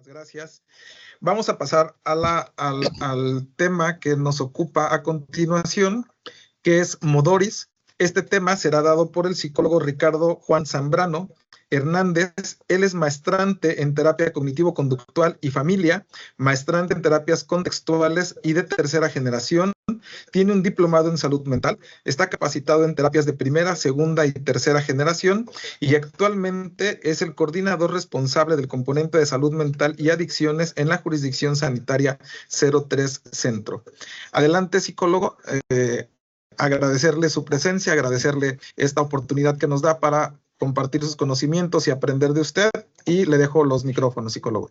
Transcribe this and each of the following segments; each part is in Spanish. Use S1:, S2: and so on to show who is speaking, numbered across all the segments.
S1: Gracias. Vamos a pasar a al tema que nos ocupa a continuación, que es Modoris. Este tema será dado por el psicólogo Ricardo Juan Zambrano Hernández. Él es maestrante en terapia cognitivo-conductual y familia, maestrante en terapias contextuales y de tercera generación. Tiene un diplomado en salud mental, está capacitado en terapias de primera, segunda y tercera generación y actualmente es el coordinador responsable del componente de salud mental y adicciones en la jurisdicción sanitaria 03 Centro. Adelante, psicólogo. Agradecerle su presencia, agradecerle esta oportunidad que nos da para compartir sus conocimientos y aprender de usted, y le dejo los micrófonos, psicólogo.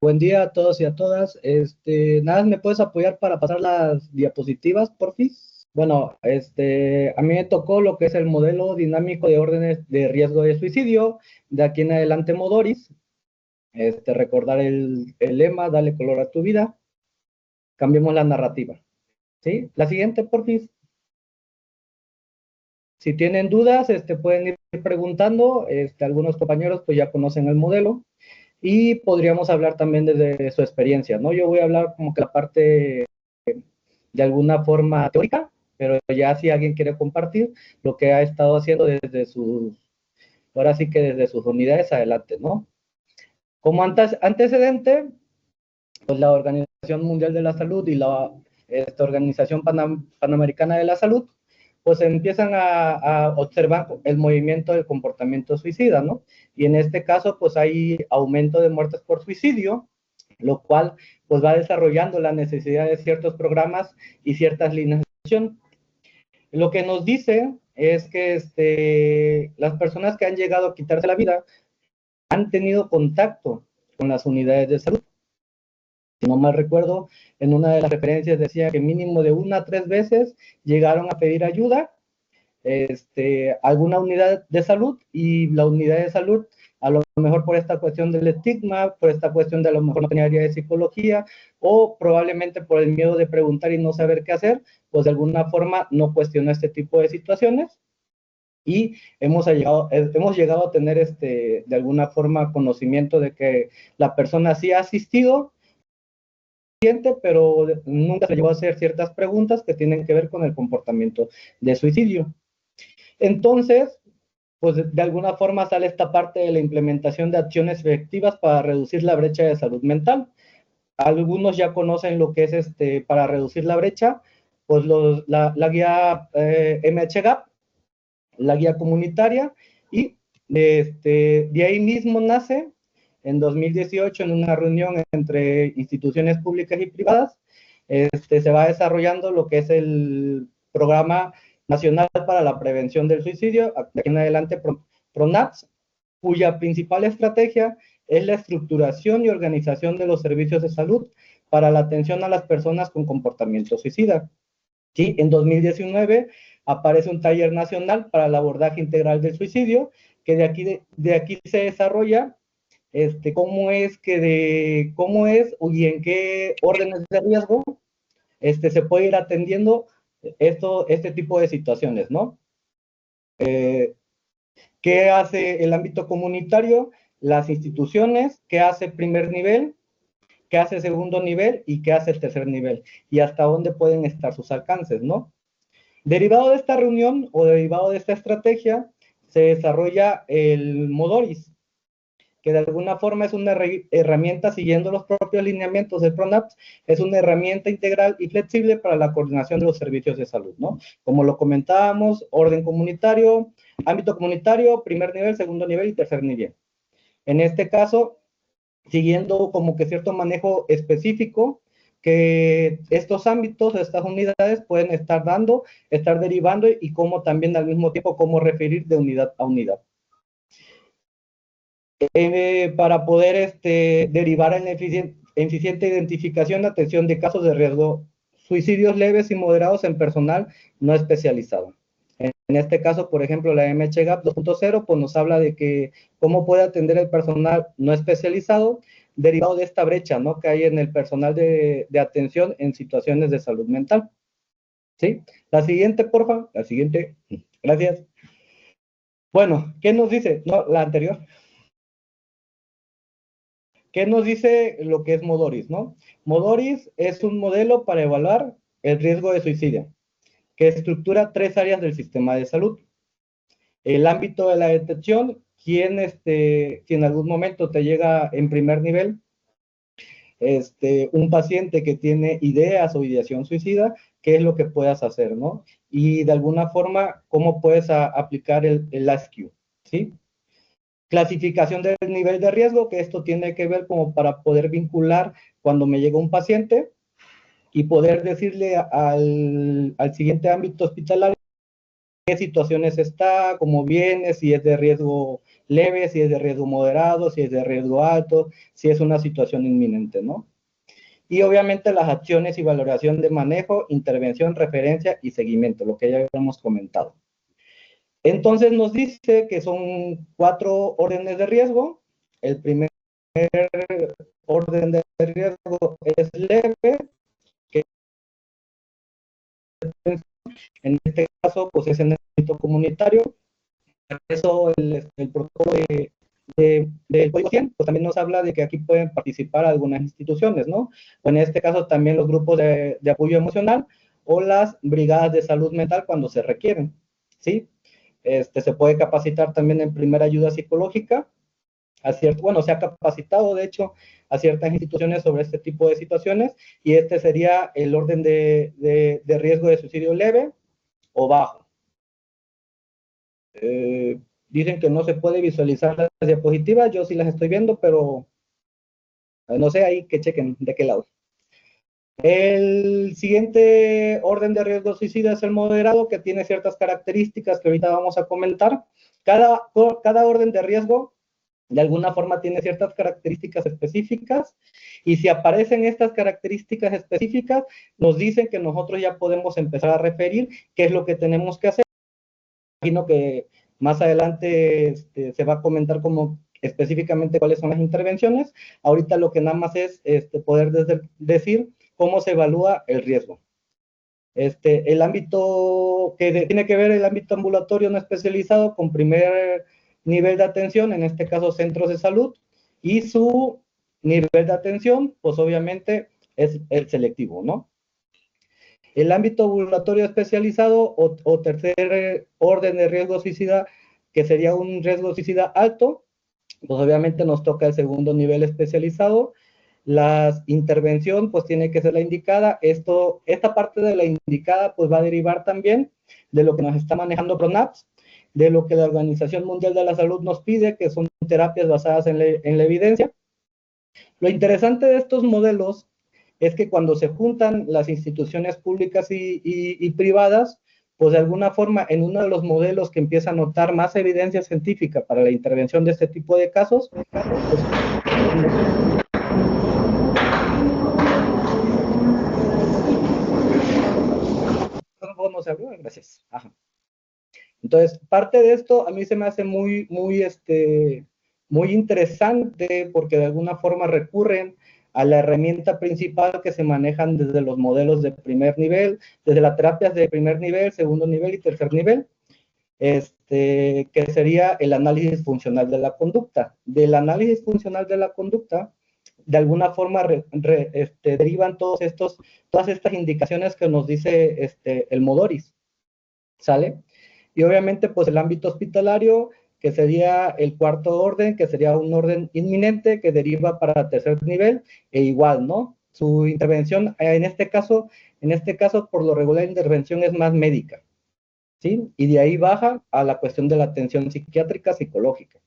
S2: Buen día a todos y a todas. Nada, ¿me puedes apoyar para pasar las diapositivas, porfis? Bueno, a mí me tocó lo que es el modelo dinámico de órdenes de riesgo de suicidio. De aquí en adelante, Modoris. Recordar el lema, dale color a tu vida. Cambiemos la narrativa. ¿Sí? La siguiente, porfis. Si tienen dudas, pueden ir preguntando. Algunos compañeros pues ya conocen el modelo. Y podríamos hablar también desde su experiencia, ¿no? Yo voy a hablar como que la parte de alguna forma teórica, pero ya si alguien quiere compartir lo que ha estado haciendo desde sus, ahora sí que desde sus unidades adelante, ¿no? Como antecedente, pues la Organización Mundial de la Salud y la Organización Panamericana de la Salud, pues empiezan a observar el movimiento del comportamiento suicida, ¿no? Y en este caso, pues hay aumento de muertes por suicidio, lo cual pues va desarrollando la necesidad de ciertos programas y ciertas líneas de acción. Lo que nos dice es que las personas que han llegado a quitarse la vida han tenido contacto con las unidades de salud. Si no mal recuerdo, en una de las referencias decía que mínimo de 1 a 3 veces llegaron a pedir ayuda alguna unidad de salud, y la unidad de salud, a lo mejor por esta cuestión del estigma, por esta cuestión de a lo mejor no tenía área de psicología, o probablemente por el miedo de preguntar y no saber qué hacer, pues de alguna forma no cuestionó este tipo de situaciones, y hemos llegado a tener de alguna forma conocimiento de que la persona sí ha asistido, pero nunca se llegó a hacer ciertas preguntas que tienen que ver con el comportamiento de suicidio. Entonces, pues de alguna forma sale esta parte de la implementación de acciones efectivas para reducir la brecha de salud mental. Algunos ya conocen lo que es para reducir la brecha, pues la guía MHGAP, la guía comunitaria, y de ahí mismo nace en 2018 en una reunión entre instituciones públicas y privadas, se va desarrollando lo que es el programa nacional para la prevención del suicidio, de aquí en adelante PRONAPS, cuya principal estrategia es la estructuración y organización de los servicios de salud para la atención a las personas con comportamiento suicida. ¿Sí? En 2019 aparece un taller nacional para el abordaje integral del suicidio, que de aquí se desarrolla cómo es y en qué órdenes de riesgo se puede ir atendiendo este tipo de situaciones, ¿no? ¿Qué hace el ámbito comunitario? Las instituciones, ¿qué hace primer nivel? ¿Qué hace segundo nivel? ¿Y qué hace el tercer nivel? Y hasta dónde pueden estar sus alcances, ¿no? Derivado de esta reunión o derivado de esta estrategia, se desarrolla el Modoris, que de alguna forma es una herramienta siguiendo los propios lineamientos del PRONAPS, es una herramienta integral y flexible para la coordinación de los servicios de salud, ¿no? Como lo comentábamos, orden comunitario, ámbito comunitario, primer nivel, segundo nivel y tercer nivel. En este caso, siguiendo como que cierto manejo específico que estos ámbitos, estas unidades pueden estar dando, estar derivando, y cómo también al mismo tiempo cómo referir de unidad a unidad. Para poder derivar en eficiente identificación y atención de casos de riesgo, suicidios leves y moderados en personal no especializado. En este caso, por ejemplo, la MHGAP 2.0 pues nos habla de que cómo puede atender el personal no especializado derivado de esta brecha, ¿no?, que hay en el personal de atención en situaciones de salud mental. ¿Sí? La siguiente, porfa. La siguiente. Gracias. Bueno, ¿qué nos dice? No, la anterior. ¿Qué nos dice lo que es Modoris, no? Modoris es un modelo para evaluar el riesgo de suicidio, que estructura 3 áreas del sistema de salud. El ámbito de la detección, si en algún momento te llega en primer nivel un paciente que tiene ideas o ideación suicida, qué es lo que puedas hacer, ¿no? Y de alguna forma, cómo puedes aplicar el ASQ, ¿sí? Clasificación del nivel de riesgo, que esto tiene que ver como para poder vincular cuando me llega un paciente y poder decirle al siguiente ámbito hospitalario qué situaciones está, cómo viene, si es de riesgo leve, si es de riesgo moderado, si es de riesgo alto, si es una situación inminente, ¿no? Y obviamente las acciones y valoración de manejo, intervención, referencia y seguimiento, lo que ya habíamos comentado. Entonces nos dice que son 4 órdenes de riesgo. El primer orden de riesgo es leve, que en este caso pues es en el ámbito comunitario. Por eso el protocolo del Código 100 pues también nos habla de que aquí pueden participar algunas instituciones, ¿no? O en este caso también los grupos de apoyo emocional o las brigadas de salud mental cuando se requieren, ¿sí? Se puede capacitar también en primera ayuda psicológica, se ha capacitado de hecho a ciertas instituciones sobre este tipo de situaciones y este sería el orden de riesgo de suicidio leve o bajo. Dicen que no se puede visualizar las diapositivas, yo sí las estoy viendo, pero no sé, ahí que chequen de qué lado. El siguiente orden de riesgo suicida es el moderado, que tiene ciertas características que ahorita vamos a comentar. Cada orden de riesgo de alguna forma tiene ciertas características específicas y si aparecen estas características específicas, nos dicen que nosotros ya podemos empezar a referir qué es lo que tenemos que hacer. Imagino que más adelante se va a comentar como específicamente cuáles son las intervenciones. Ahorita lo que nada más es poder decir cómo se evalúa el riesgo. El ámbito que tiene que ver el ámbito ambulatorio no especializado con primer nivel de atención, en este caso centros de salud, y su nivel de atención, pues obviamente es el selectivo, ¿no? El ámbito ambulatorio especializado o tercer orden de riesgo suicida, que sería un riesgo suicida alto, pues obviamente nos toca el segundo nivel especializado. La intervención pues tiene que ser la indicada. Esta parte de la indicada pues va a derivar también de lo que nos está manejando PRONAPS, de lo que la Organización Mundial de la Salud nos pide, que son terapias basadas en la evidencia. Lo interesante de estos modelos es que cuando se juntan las instituciones públicas y privadas, pues de alguna forma en uno de los modelos que empieza a notar más evidencia científica para la intervención de este tipo de casos, pues, no se abrió, gracias. Ajá. Entonces, parte de esto a mí se me hace muy interesante porque de alguna forma recurren a la herramienta principal que se manejan desde los modelos de primer nivel, desde las terapias de primer nivel, segundo nivel y tercer nivel, que sería el análisis funcional de la conducta. Del análisis funcional de la conducta, de alguna forma derivan todas estas indicaciones que nos dice el Modoris, ¿sale? Y obviamente, pues el ámbito hospitalario, que sería el cuarto orden, que sería un orden inminente que deriva para tercer nivel, e igual, ¿no? Su intervención, en este caso, por lo regular, la intervención es más médica, ¿sí? Y de ahí baja a la cuestión de la atención psiquiátrica, psicológica,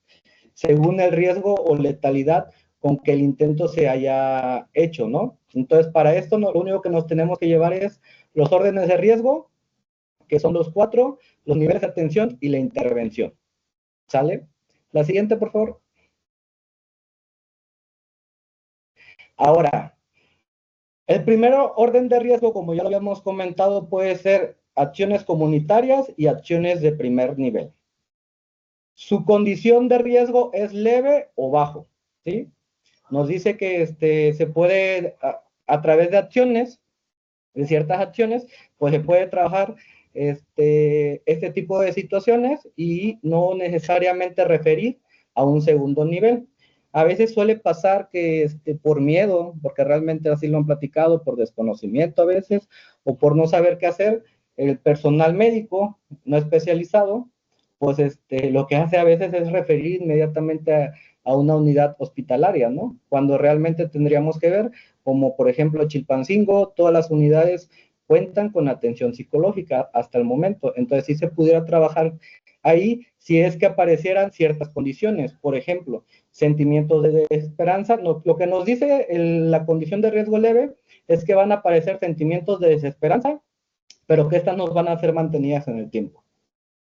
S2: según el riesgo o letalidad con que el intento se haya hecho, ¿no? Entonces, para esto, lo único que nos tenemos que llevar es los órdenes de riesgo, que son los 4, los niveles de atención y la intervención. ¿Sale? La siguiente, por favor. Ahora, el primer orden de riesgo, como ya lo habíamos comentado, puede ser acciones comunitarias y acciones de primer nivel. Su condición de riesgo es leve o bajo, ¿sí? Nos dice que se puede, a través de acciones, de ciertas acciones, pues se puede trabajar este tipo de situaciones y no necesariamente referir a un segundo nivel. A veces suele pasar que por miedo, porque realmente así lo han platicado, por desconocimiento a veces, o por no saber qué hacer, el personal médico no especializado, pues lo que hace a veces es referir inmediatamente a una unidad hospitalaria, ¿no? Cuando realmente tendríamos que ver, como por ejemplo Chilpancingo, todas las unidades cuentan con atención psicológica hasta el momento. Entonces, sí se pudiera trabajar ahí si es que aparecieran ciertas condiciones. Por ejemplo, sentimientos de desesperanza. No, lo que nos dice la condición de riesgo leve es que van a aparecer sentimientos de desesperanza, pero que estas nos van a ser mantenidas en el tiempo.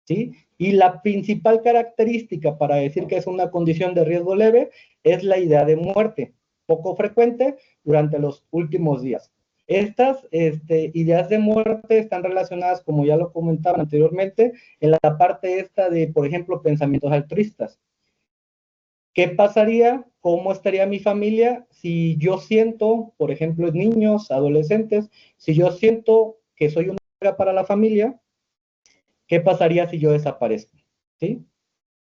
S2: ¿Sí? Y la principal característica para decir que es una condición de riesgo leve es la idea de muerte, poco frecuente durante los últimos días. Estas ideas de muerte están relacionadas, como ya lo comentaba anteriormente, en la parte esta de, por ejemplo, pensamientos altruistas. ¿Qué pasaría? ¿Cómo estaría mi familia si yo siento, por ejemplo, niños, adolescentes, si yo siento que soy una carga para la familia? ¿Qué pasaría si yo desaparezco? ¿Sí?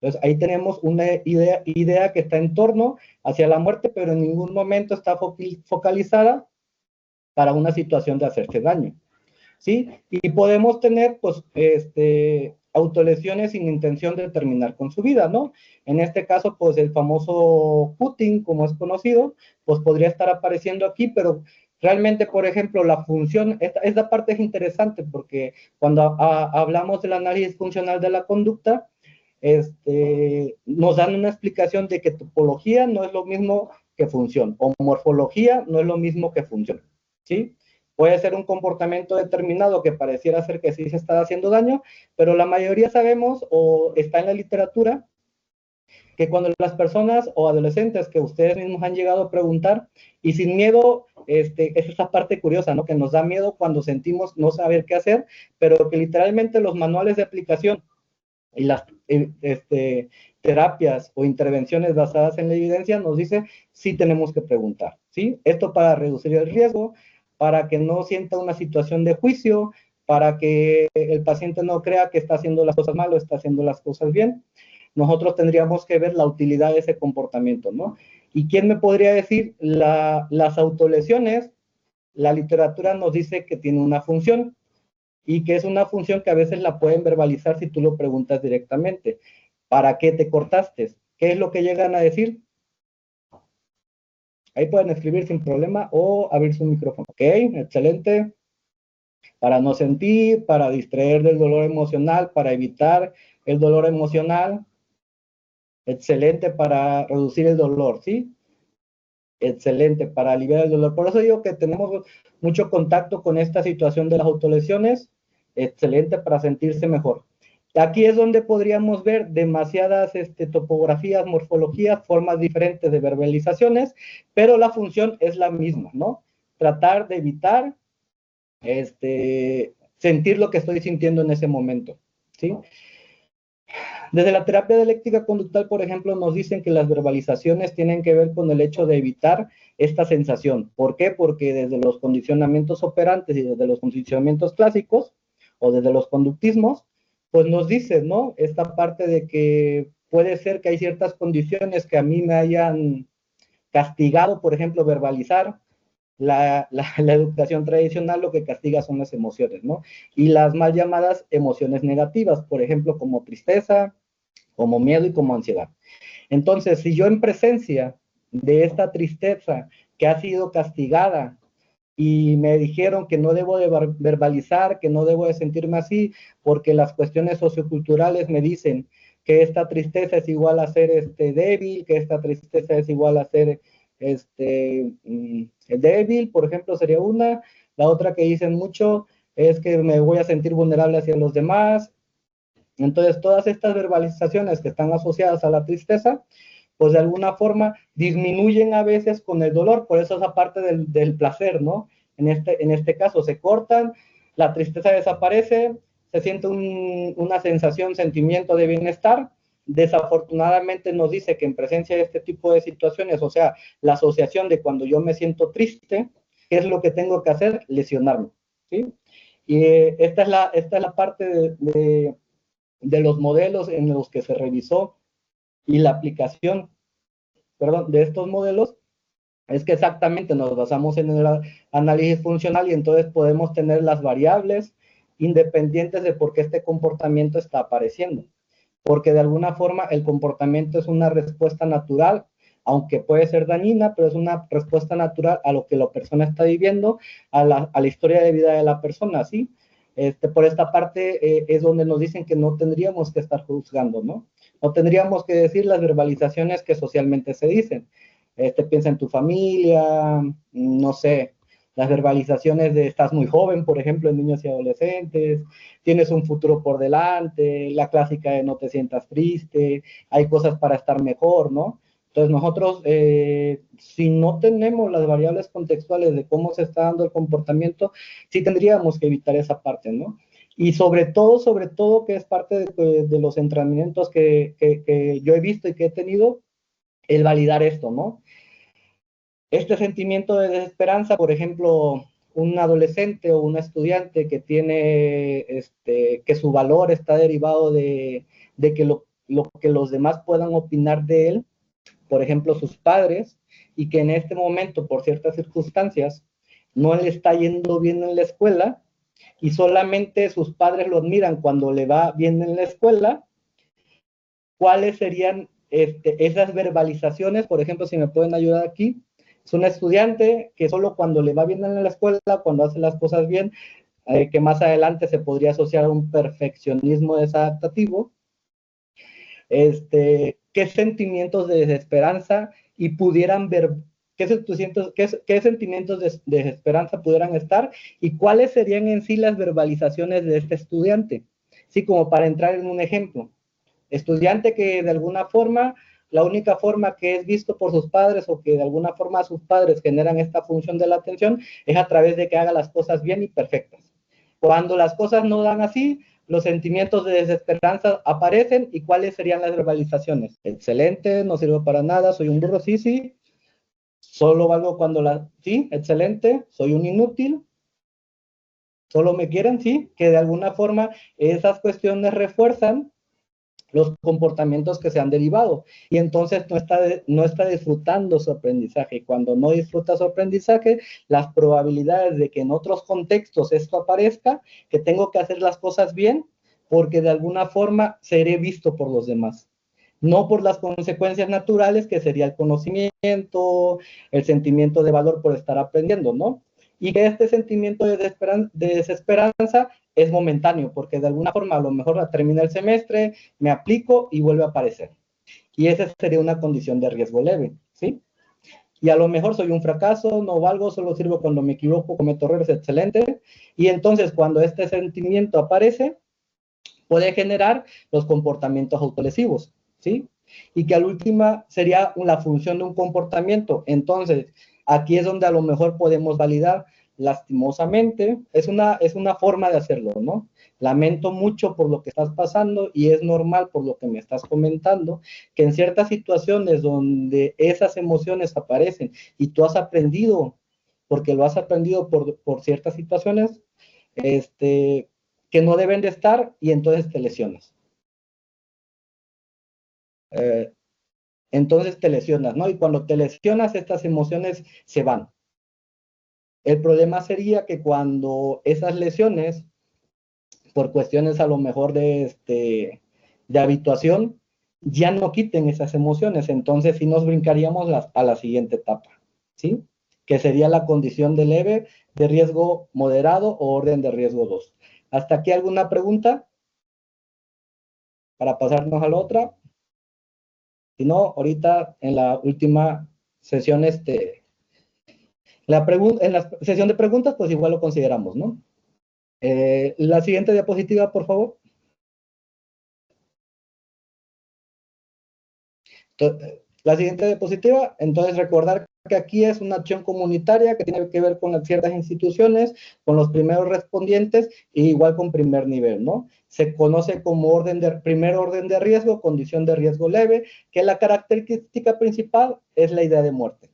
S2: Entonces, ahí tenemos una idea que está en torno hacia la muerte, pero en ningún momento está focalizada para una situación de hacerse daño. ¿Sí? Y podemos tener, pues, autolesiones sin intención de terminar con su vida, ¿no? En este caso, pues, el famoso Putin, como es conocido, pues podría estar apareciendo aquí, pero realmente, por ejemplo, la función, esta parte es interesante porque cuando hablamos del análisis funcional de la conducta, nos dan una explicación de que topología no es lo mismo que función, o morfología no es lo mismo que función, ¿sí? Puede ser un comportamiento determinado que pareciera ser que sí se está haciendo daño, pero la mayoría sabemos, o está en la literatura, que cuando las personas o adolescentes que ustedes mismos han llegado a preguntar, y sin miedo, es esa parte curiosa, ¿no? Que nos da miedo cuando sentimos no saber qué hacer, pero que literalmente los manuales de aplicación y las terapias o intervenciones basadas en la evidencia nos dice sí tenemos que preguntar, ¿sí? Esto para reducir el riesgo, para que no sienta una situación de juicio, para que el paciente no crea que está haciendo las cosas mal o está haciendo las cosas bien. Nosotros tendríamos que ver la utilidad de ese comportamiento, ¿no? ¿Y quién me podría decir? Las autolesiones, la literatura nos dice que tiene una función, y que es una función que a veces la pueden verbalizar si tú lo preguntas directamente. ¿Para qué te cortaste? ¿Qué es lo que llegan a decir? Ahí pueden escribir sin problema o abrir su micrófono. Ok, excelente. Para no sentir, para distraer del dolor emocional, para evitar el dolor emocional. Excelente para reducir el dolor, ¿sí? Excelente para aliviar el dolor. Por eso digo que tenemos mucho contacto con esta situación de las autolesiones. Excelente para sentirse mejor. Aquí es donde podríamos ver demasiadas topografías, morfologías, formas diferentes de verbalizaciones, pero la función es la misma, ¿no? Tratar de evitar sentir lo que estoy sintiendo en ese momento, ¿sí? Desde la terapia dialéctica conductual, por ejemplo, nos dicen que las verbalizaciones tienen que ver con el hecho de evitar esta sensación. ¿Por qué? Porque desde los condicionamientos operantes y desde los condicionamientos clásicos o desde los conductismos, pues nos dicen, ¿no? Esta parte de que puede ser que hay ciertas condiciones que a mí me hayan castigado, por ejemplo, verbalizar. La educación tradicional lo que castiga son las emociones, ¿no? Y las mal llamadas emociones negativas, por ejemplo, como tristeza, como miedo y como ansiedad. Entonces, si yo en presencia de esta tristeza que ha sido castigada y me dijeron que no debo de verbalizar, que no debo de sentirme así, porque las cuestiones socioculturales me dicen que esta tristeza es igual a ser débil, que esta tristeza es igual a ser débil, por ejemplo, sería una. La otra que dicen mucho es que me voy a sentir vulnerable hacia los demás. Entonces, todas estas verbalizaciones que están asociadas a la tristeza, pues de alguna forma disminuyen a veces con el dolor, por eso esa parte del placer, ¿no? En este caso se cortan, la tristeza desaparece, se siente una sensación, sentimiento de bienestar. Desafortunadamente nos dice que en presencia de este tipo de situaciones, o sea, la asociación de cuando yo me siento triste, ¿qué es lo que tengo que hacer? Lesionarme, ¿sí? Y esta es la parte de los modelos en los que se revisó y la aplicación de estos modelos es que exactamente nos basamos en el análisis funcional y entonces podemos tener las variables independientes de por qué este comportamiento está apareciendo. Porque de alguna forma el comportamiento es una respuesta natural, aunque puede ser dañina, pero es una respuesta natural a lo que la persona está viviendo, a la historia de vida de la persona, ¿sí? Por esta parte es donde nos dicen que no tendríamos que estar juzgando, ¿no? No tendríamos que decir las verbalizaciones que socialmente se dicen. Piensa en tu familia, no sé, las verbalizaciones de estás muy joven, por ejemplo, en niños y adolescentes, tienes un futuro por delante, la clásica de no te sientas triste, hay cosas para estar mejor, ¿no? Entonces nosotros, si no tenemos las variables contextuales de cómo se está dando el comportamiento, sí tendríamos que evitar esa parte, ¿no? Y sobre todo, que es parte de los entrenamientos que yo he visto y que he tenido, el validar esto, ¿no? Este sentimiento de desesperanza, por ejemplo, un adolescente o un estudiante que tiene, que su valor está derivado de que lo que los demás puedan opinar de él, por ejemplo, sus padres, y que en este momento, por ciertas circunstancias, no le está yendo bien en la escuela, y solamente sus padres lo admiran cuando le va bien en la escuela, ¿cuáles serían esas verbalizaciones? Por ejemplo, si me pueden ayudar aquí, es un estudiante que solo cuando le va bien en la escuela, cuando hace las cosas bien, que más adelante se podría asociar a un perfeccionismo desadaptativo, qué sentimientos de desesperanza y pudieran ver, qué sentimientos de desesperanza pudieran estar y cuáles serían en sí las verbalizaciones de este estudiante. Sí, como para entrar en un ejemplo. Estudiante que de alguna forma, la única forma que es visto por sus padres o que de alguna forma sus padres generan esta función de la atención es a través de que haga las cosas bien y perfectas. Cuando las cosas no dan así, los sentimientos de desesperanza aparecen. ¿Y cuáles serían las verbalizaciones? Excelente, no sirvo para nada, soy un burro, sí, sí. Solo valgo cuando sí, excelente, soy un inútil. Solo me quieren, sí, que de alguna forma esas cuestiones refuerzan los comportamientos que se han derivado y entonces no está disfrutando su aprendizaje. Cuando no disfruta su aprendizaje, las probabilidades de que en otros contextos esto aparezca, que tengo que hacer las cosas bien, porque de alguna forma seré visto por los demás. No por las consecuencias naturales, que sería el conocimiento, el sentimiento de valor por estar aprendiendo, ¿no? Y que este sentimiento de desesperanza es momentáneo, porque de alguna forma a lo mejor termina el semestre, me aplico y vuelve a aparecer. Y esa sería una condición de riesgo leve, ¿sí? Y a lo mejor soy un fracaso, no valgo, solo sirvo cuando me equivoco, cometo errores, excelente. Y entonces cuando este sentimiento aparece, puede generar los comportamientos autolesivos, ¿sí? Y que al última sería la función de un comportamiento. Entonces, aquí es donde a lo mejor podemos validar lastimosamente, es una forma de hacerlo, ¿no? Lamento mucho por lo que estás pasando y es normal por lo que me estás comentando, que en ciertas situaciones donde esas emociones aparecen y tú has aprendido, porque lo has aprendido por ciertas situaciones, que no deben de estar y entonces te lesionas. Entonces te lesionas, ¿no? Y cuando te lesionas, estas emociones se van. El problema sería que cuando esas lesiones, por cuestiones a lo mejor de habituación, ya no quiten esas emociones, entonces sí nos brincaríamos a la siguiente etapa, ¿sí? Que sería la condición de leve, de riesgo moderado o orden de riesgo 2. ¿Hasta aquí alguna pregunta? Para pasarnos a la otra. Si no, ahorita en la última sesión, en la sesión de preguntas, pues igual lo consideramos, ¿no? La siguiente diapositiva, por favor. Entonces, la siguiente diapositiva, entonces recordar que aquí es una acción comunitaria que tiene que ver con ciertas instituciones, con los primeros respondientes e igual con primer nivel, ¿no? Se conoce como primer orden de riesgo, condición de riesgo leve, que la característica principal es la idea de muerte.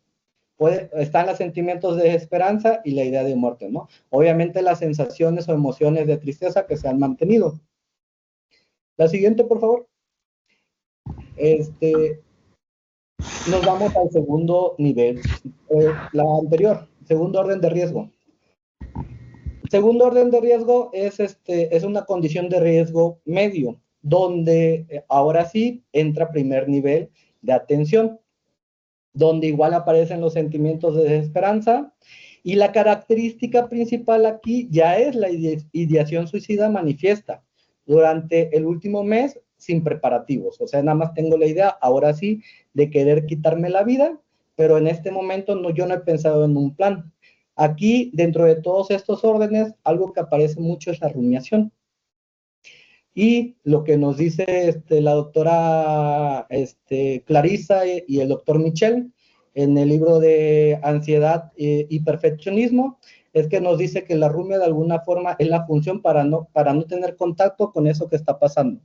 S2: Están los sentimientos de desesperanza y la idea de muerte, ¿no? Obviamente las sensaciones o emociones de tristeza que se han mantenido. La siguiente, por favor. nos vamos al segundo nivel, la anterior, segundo orden de riesgo. Segundo orden de riesgo es una condición de riesgo medio, donde ahora sí entra primer nivel de atención, donde igual aparecen los sentimientos de desesperanza, y la característica principal aquí ya es la ideación suicida manifiesta durante el último mes sin preparativos. O sea, nada más tengo la idea, ahora sí, de querer quitarme la vida, pero en este momento yo no he pensado en un plan. Aquí, dentro de todos estos órdenes, algo que aparece mucho es la rumiación. Y lo que nos dice la doctora Clarissa y el doctor Michel en el libro de Ansiedad y Perfeccionismo, es que nos dice que la rumia de alguna forma es la función para no tener contacto con eso que está pasando.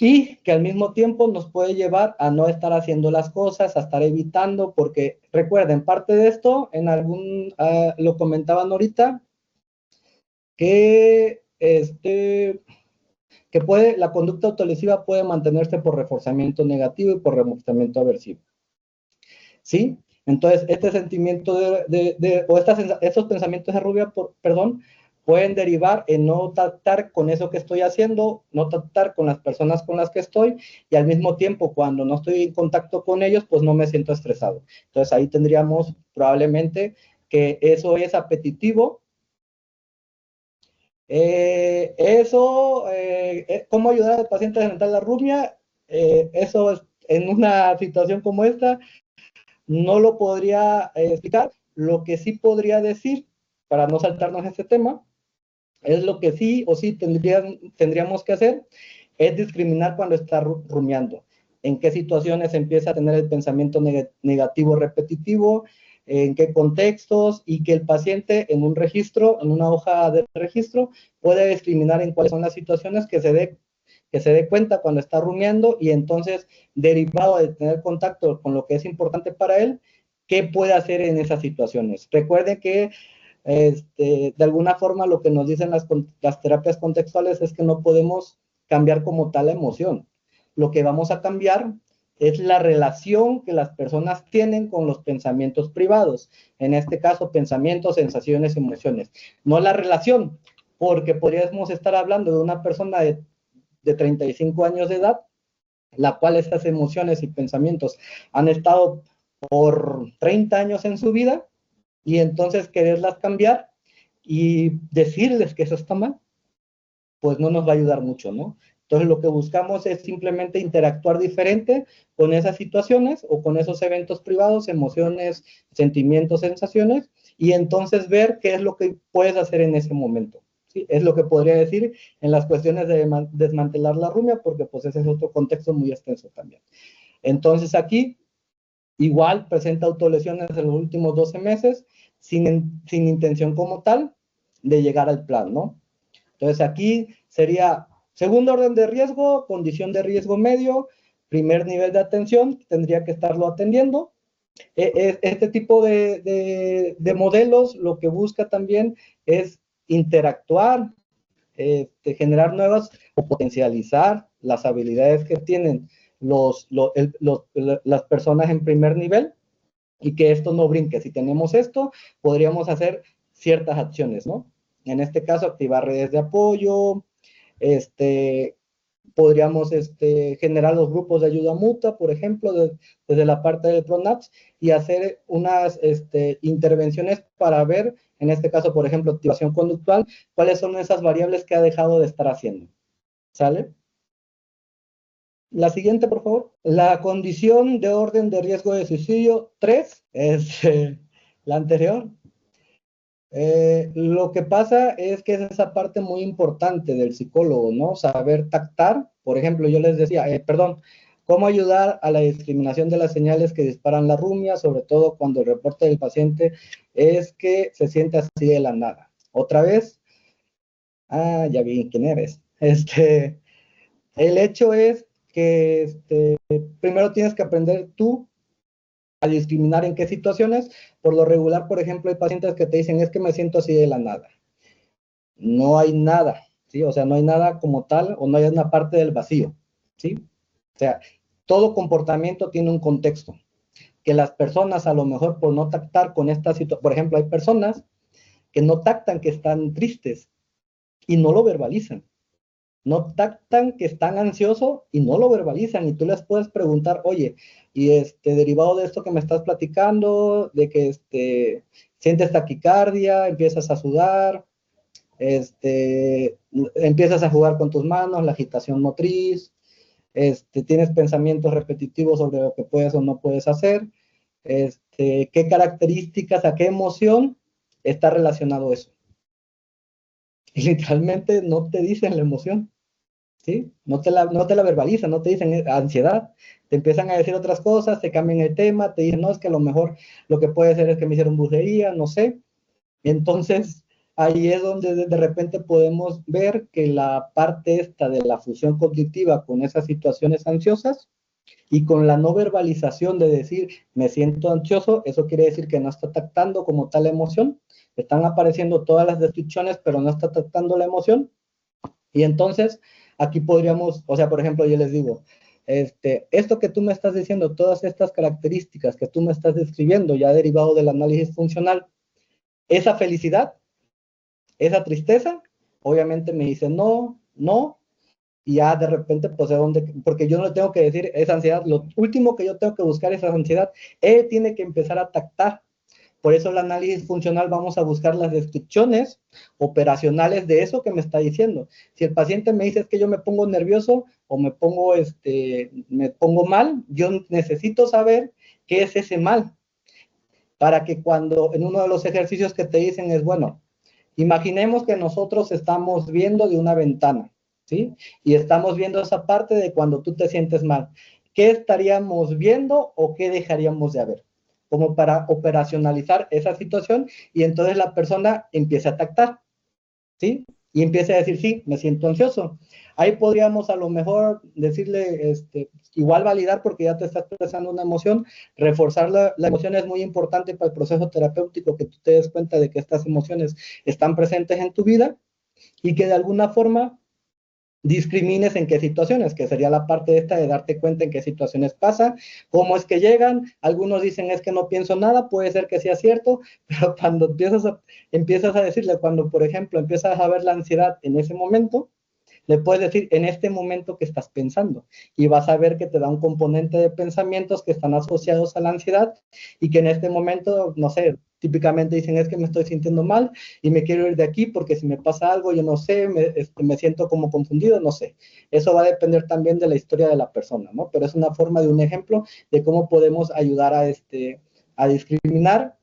S2: Y que al mismo tiempo nos puede llevar a no estar haciendo las cosas, a estar evitando, porque recuerden, parte de esto, lo comentaban ahorita, que la conducta autolesiva puede mantenerse por reforzamiento negativo y por reforzamiento aversivo. ¿Sí? Entonces, este sentimiento estos pensamientos de rubia, pueden derivar en no tratar con eso que estoy haciendo, no tratar con las personas con las que estoy, y al mismo tiempo, cuando no estoy en contacto con ellos, pues no me siento estresado. Entonces, ahí tendríamos probablemente que eso es apetitivo. ¿Cómo ayudar al paciente a enfrentar la rumia? Eso es, en una situación como esta, no lo podría explicar. Lo que sí podría decir, para no saltarnos este tema, es lo que sí o sí tendríamos que hacer, es discriminar cuando está rumiando. En qué situaciones empieza a tener el pensamiento negativo repetitivo, en qué contextos, y que el paciente en un registro, en una hoja de registro, puede discriminar en cuáles son las situaciones que se dé cuenta cuando está rumiando, y entonces, derivado de tener contacto con lo que es importante para él, qué puede hacer en esas situaciones. Recuerden que de alguna forma lo que nos dicen las terapias contextuales es que no podemos cambiar como tal la emoción. Lo que vamos a cambiar es la relación que las personas tienen con los pensamientos privados. En este caso, pensamientos, sensaciones, emociones. No la relación, porque podríamos estar hablando de una persona de 35 años de edad, la cual estas emociones y pensamientos han estado por 30 años en su vida, y entonces quererlas cambiar y decirles que eso está mal, pues no nos va a ayudar mucho, ¿no? Entonces lo que buscamos es simplemente interactuar diferente con esas situaciones o con esos eventos privados, emociones, sentimientos, sensaciones, y entonces ver qué es lo que puedes hacer en ese momento. ¿Sí? Es lo que podría decir en las cuestiones de desmantelar la rumia, porque pues ese es otro contexto muy extenso también. Entonces aquí, igual presenta autolesiones en los últimos 12 meses, sin intención como tal de llegar al plan, ¿no? Entonces aquí sería segundo orden de riesgo, condición de riesgo medio, primer nivel de atención, tendría que estarlo atendiendo. Este tipo de modelos lo que busca también es interactuar, generar nuevas o potencializar las habilidades que tienen las personas en primer nivel, y que esto no brinque. Si tenemos esto, podríamos hacer ciertas acciones, ¿no? En este caso, activar redes de apoyo, podríamos generar los grupos de ayuda mutua, por ejemplo, desde la parte del PRONAPS, y hacer unas intervenciones para ver, en este caso, por ejemplo, activación conductual, cuáles son esas variables que ha dejado de estar haciendo. ¿Sale? La siguiente, por favor. La condición de orden de riesgo de suicidio 3 es la anterior. Lo que pasa es que es esa parte muy importante del psicólogo, ¿no? Saber tactar. Por ejemplo, yo les decía, ¿cómo ayudar a la discriminación de las señales que disparan la rumia, sobre todo cuando el reporte del paciente es que se siente así de la nada? Otra vez, ya vi quién eres. El hecho es que primero tienes que aprender tú a discriminar en qué situaciones. Por lo regular, por ejemplo, hay pacientes que te dicen, es que me siento así de la nada. No hay nada, ¿sí? O sea, no hay nada como tal, o no hay una parte del vacío, ¿sí? O sea, todo comportamiento tiene un contexto, que las personas a lo mejor por no tactar con esta situación, por ejemplo, hay personas que no tactan que están tristes y no lo verbalizan. No tactan que están ansiosos y no lo verbalizan. Y tú les puedes preguntar, oye, y derivado de esto que me estás platicando, de que sientes taquicardia, empiezas a sudar, empiezas a jugar con tus manos, la agitación motriz, tienes pensamientos repetitivos sobre lo que puedes o no puedes hacer, qué características, a qué emoción está relacionado eso. Y literalmente no te dicen la emoción, ¿sí? No te la verbalizan, no te dicen ansiedad, te empiezan a decir otras cosas, te cambian el tema, te dicen, no, es que a lo mejor lo que puede ser es que me hicieron brujería, no sé. Entonces, ahí es donde de repente podemos ver que la parte esta de la fusión cognitiva con esas situaciones ansiosas y con la no verbalización de decir, me siento ansioso, eso quiere decir que no está tactando como tal la emoción, están apareciendo todas las descripciones, pero no está tactando la emoción. Y entonces, aquí podríamos, o sea, por ejemplo, yo les digo, esto que tú me estás diciendo, todas estas características que tú me estás describiendo, ya derivado del análisis funcional, esa felicidad, esa tristeza, obviamente me dice no, no, y ya de repente, pues, porque yo no le tengo que decir esa ansiedad, lo último que yo tengo que buscar es esa ansiedad, él tiene que empezar a tactar. Por eso el análisis funcional vamos a buscar las descripciones operacionales de eso que me está diciendo. Si el paciente me dice es que yo me pongo nervioso o me pongo mal, yo necesito saber qué es ese mal, para que cuando en uno de los ejercicios que te dicen es, bueno, imaginemos que nosotros estamos viendo de una ventana, ¿sí? Y estamos viendo esa parte de cuando tú te sientes mal. ¿Qué estaríamos viendo o qué dejaríamos de ver? Como para operacionalizar esa situación y entonces la persona empieza a tactar, ¿sí? Y empieza a decir, sí, me siento ansioso. Ahí podríamos a lo mejor decirle, igual validar porque ya te está expresando una emoción, reforzar la emoción es muy importante para el proceso terapéutico, que tú te des cuenta de que estas emociones están presentes en tu vida y que de alguna forma discrimines en qué situaciones, que sería la parte esta de darte cuenta en qué situaciones pasa, cómo es que llegan. Algunos dicen es que no pienso nada, puede ser que sea cierto, pero cuando empiezas a decirle, cuando por ejemplo empiezas a ver la ansiedad en ese momento, le puedes decir en este momento que estás pensando y vas a ver que te da un componente de pensamientos que están asociados a la ansiedad y que en este momento, no sé, típicamente dicen es que me estoy sintiendo mal y me quiero ir de aquí porque si me pasa algo, yo no sé, me siento como confundido, no sé. Eso va a depender también de la historia de la persona, ¿no? Pero es una forma de un ejemplo de cómo podemos ayudar a discriminar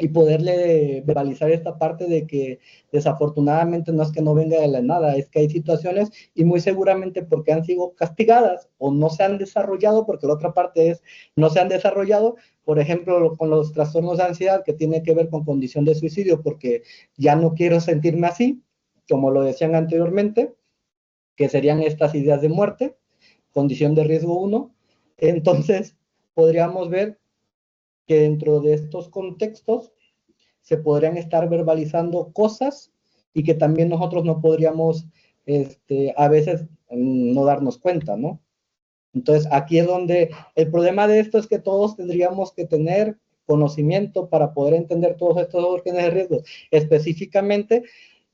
S2: y poderle verbalizar esta parte de que desafortunadamente no es que no venga de la nada, es que hay situaciones y muy seguramente porque han sido castigadas o no se han desarrollado, porque la otra parte es no se han desarrollado, por ejemplo, con los trastornos de ansiedad que tiene que ver con condición de suicidio, porque ya no quiero sentirme así, como lo decían anteriormente, que serían estas ideas de muerte, condición de riesgo 1, entonces podríamos ver que dentro de estos contextos se podrían estar verbalizando cosas y que también nosotros no podríamos a veces no darnos cuenta, ¿no? Entonces aquí es donde el problema de esto es que todos tendríamos que tener conocimiento para poder entender todos estos órdenes de riesgo, específicamente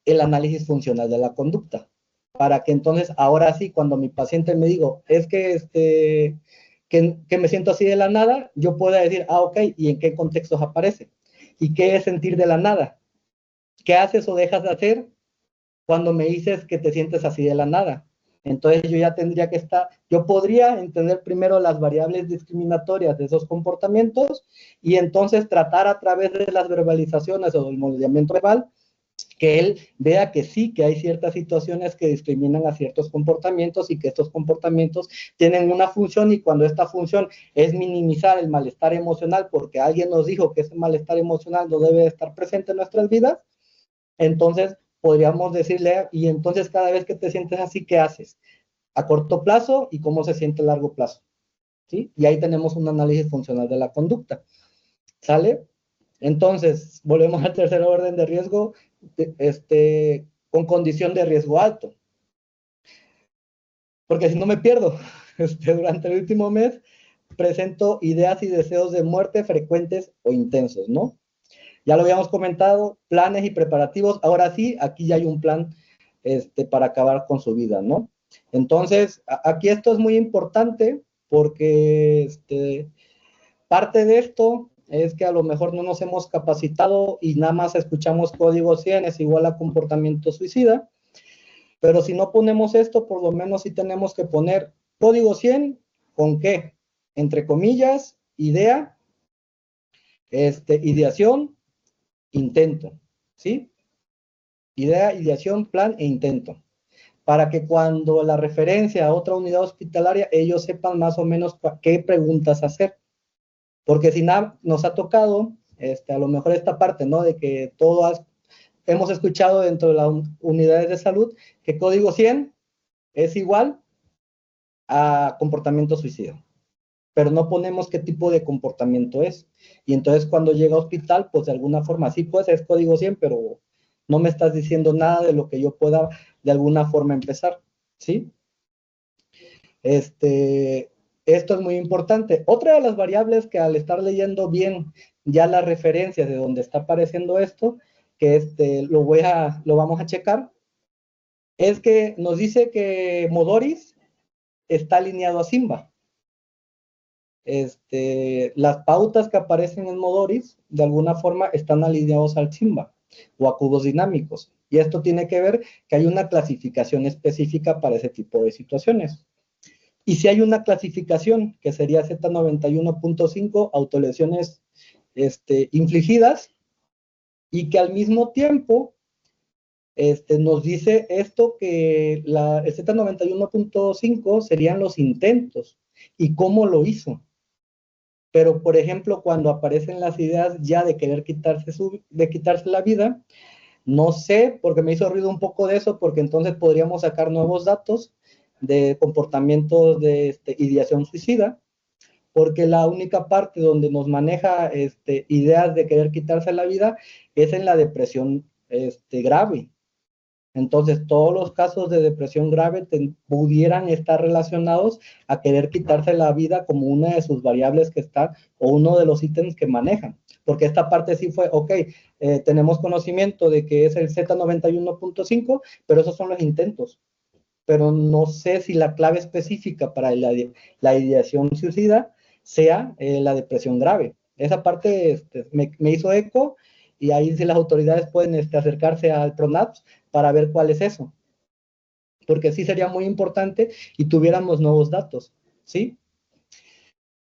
S2: el análisis funcional de la conducta, para que entonces ahora sí, cuando mi paciente me digo, es que me siento así de la nada, yo pueda decir, ok, ¿y en qué contextos aparece? ¿Y qué es sentir de la nada? ¿Qué haces o dejas de hacer cuando me dices que te sientes así de la nada? Entonces yo ya tendría que yo podría entender primero las variables discriminatorias de esos comportamientos y entonces tratar a través de las verbalizaciones o del modelamiento verbal que él vea que sí, que hay ciertas situaciones que discriminan a ciertos comportamientos y que estos comportamientos tienen una función y cuando esta función es minimizar el malestar emocional porque alguien nos dijo que ese malestar emocional no debe estar presente en nuestras vidas, entonces podríamos decirle, y entonces cada vez que te sientes así, ¿qué haces? A corto plazo y cómo se siente a largo plazo, ¿sí? Y ahí tenemos un análisis funcional de la conducta, ¿sale? Entonces, volvemos al tercer orden de riesgo, con condición de riesgo alto. Porque si no me pierdo. durante el último mes presento ideas y deseos de muerte frecuentes o intensos, ¿no? Ya lo habíamos comentado, planes y preparativos. Ahora sí, aquí ya hay un plan para acabar con su vida, ¿no? Entonces, aquí esto es muy importante porque parte de esto es que a lo mejor no nos hemos capacitado y nada más escuchamos código 100 es igual a comportamiento suicida, pero si no ponemos esto, por lo menos sí tenemos que poner código 100 con qué, entre comillas, idea, ideación, intento, ¿sí? Idea, ideación, plan e intento. Para que cuando la referencia a otra unidad hospitalaria, ellos sepan más o menos qué preguntas hacer. Porque si nada nos ha tocado, a lo mejor esta parte, ¿no? De que todos hemos escuchado dentro de las unidades de salud que código 100 es igual a comportamiento suicida. Pero no ponemos qué tipo de comportamiento es. Y entonces cuando llega a hospital, pues de alguna forma, sí, pues es código 100, pero no me estás diciendo nada de lo que yo pueda de alguna forma empezar, ¿sí? Esto es muy importante. Otra de las variables que al estar leyendo bien ya las referencias de donde está apareciendo esto, que lo vamos a checar, es que nos dice que Modoris está alineado a Simba. Las pautas que aparecen en Modoris, de alguna forma, están alineados al Simba o a cubos dinámicos. Y esto tiene que ver que hay una clasificación específica para ese tipo de situaciones. Y si hay una clasificación, que sería Z91.5, autolesiones infligidas, y que al mismo tiempo nos dice esto que el Z91.5 serían los intentos y cómo lo hizo. Pero, por ejemplo, cuando aparecen las ideas ya de querer quitarse la vida, no sé, porque me hizo ruido un poco de eso, porque entonces podríamos sacar nuevos datos de comportamientos de ideación suicida, porque la única parte donde nos maneja ideas de querer quitarse la vida es en la depresión grave. Entonces, todos los casos de depresión grave pudieran estar relacionados a querer quitarse la vida como una de sus variables que está, o uno de los ítems que manejan. Porque esta parte sí fue, ok, tenemos conocimiento de que es el Z91.5, pero esos son los intentos. Pero no sé si la clave específica para la ideación suicida sea la depresión grave. Esa parte me hizo eco, y ahí sí las autoridades pueden acercarse al PRONAPS para ver cuál es eso. Porque sí sería muy importante y tuviéramos nuevos datos, ¿sí?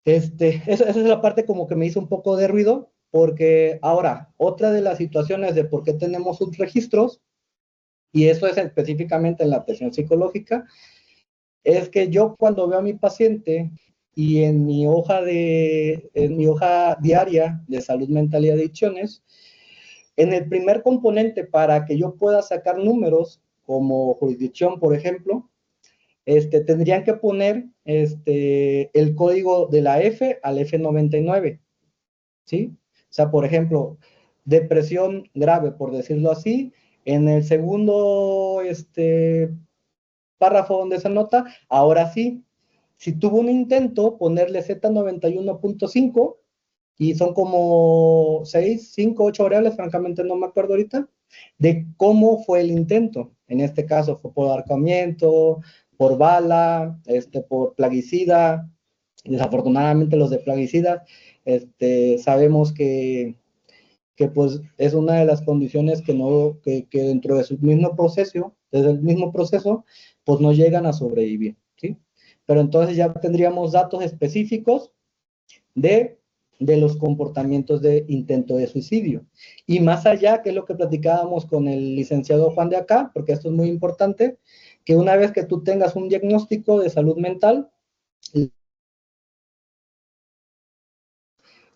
S2: Esa es la parte como que me hizo un poco de ruido, porque ahora, otra de las situaciones de por qué tenemos subregistros, y eso es específicamente en la atención psicológica, es que yo cuando veo a mi paciente y en mi hoja diaria de salud mental y adicciones, en el primer componente para que yo pueda sacar números, como jurisdicción, por ejemplo, tendrían que poner el código de la F al F99, ¿sí? O sea, por ejemplo, depresión grave, por decirlo así, en el segundo párrafo donde se anota, ahora sí, si tuvo un intento, ponerle Z91.5, y son como 6, 5, 8 variables, francamente no me acuerdo ahorita, de cómo fue el intento. En este caso fue por ahorcamiento, por bala, por plaguicida. Desafortunadamente los de plaguicida, sabemos que pues es una de las condiciones que dentro de su mismo proceso, desde el mismo proceso, pues no llegan a sobrevivir, ¿sí? Pero entonces ya tendríamos datos específicos de los comportamientos de intento de suicidio. Y más allá, que es lo que platicábamos con el licenciado Juan de acá, porque esto es muy importante, que una vez que tú tengas un diagnóstico de salud mental,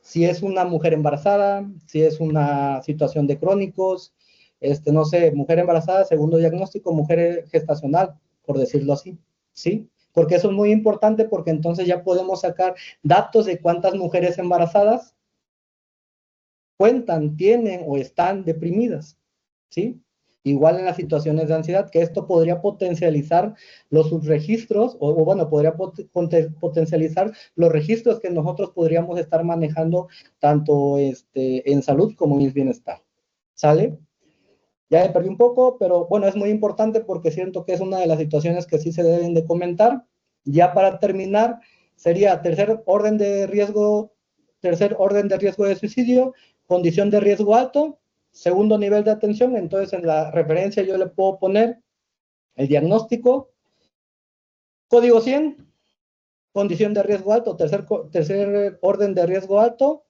S2: si es una mujer embarazada, si es una situación de crónicos, no sé, mujer embarazada, segundo diagnóstico, mujer gestacional, por decirlo así, ¿sí? Porque eso es muy importante, porque entonces ya podemos sacar datos de cuántas mujeres embarazadas cuentan, tienen o están deprimidas, ¿sí? Igual en las situaciones de ansiedad, que esto podría potencializar los subregistros, o bueno, podría potencializar los registros que nosotros podríamos estar manejando tanto en salud como en bienestar. ¿Sale? Ya me perdí un poco, pero bueno, es muy importante porque siento que es una de las situaciones que sí se deben de comentar. Ya para terminar, sería tercer orden de riesgo de suicidio, condición de riesgo alto, segundo nivel de atención. Entonces en la referencia yo le puedo poner el diagnóstico, código 100, condición de riesgo alto, tercer orden de riesgo alto.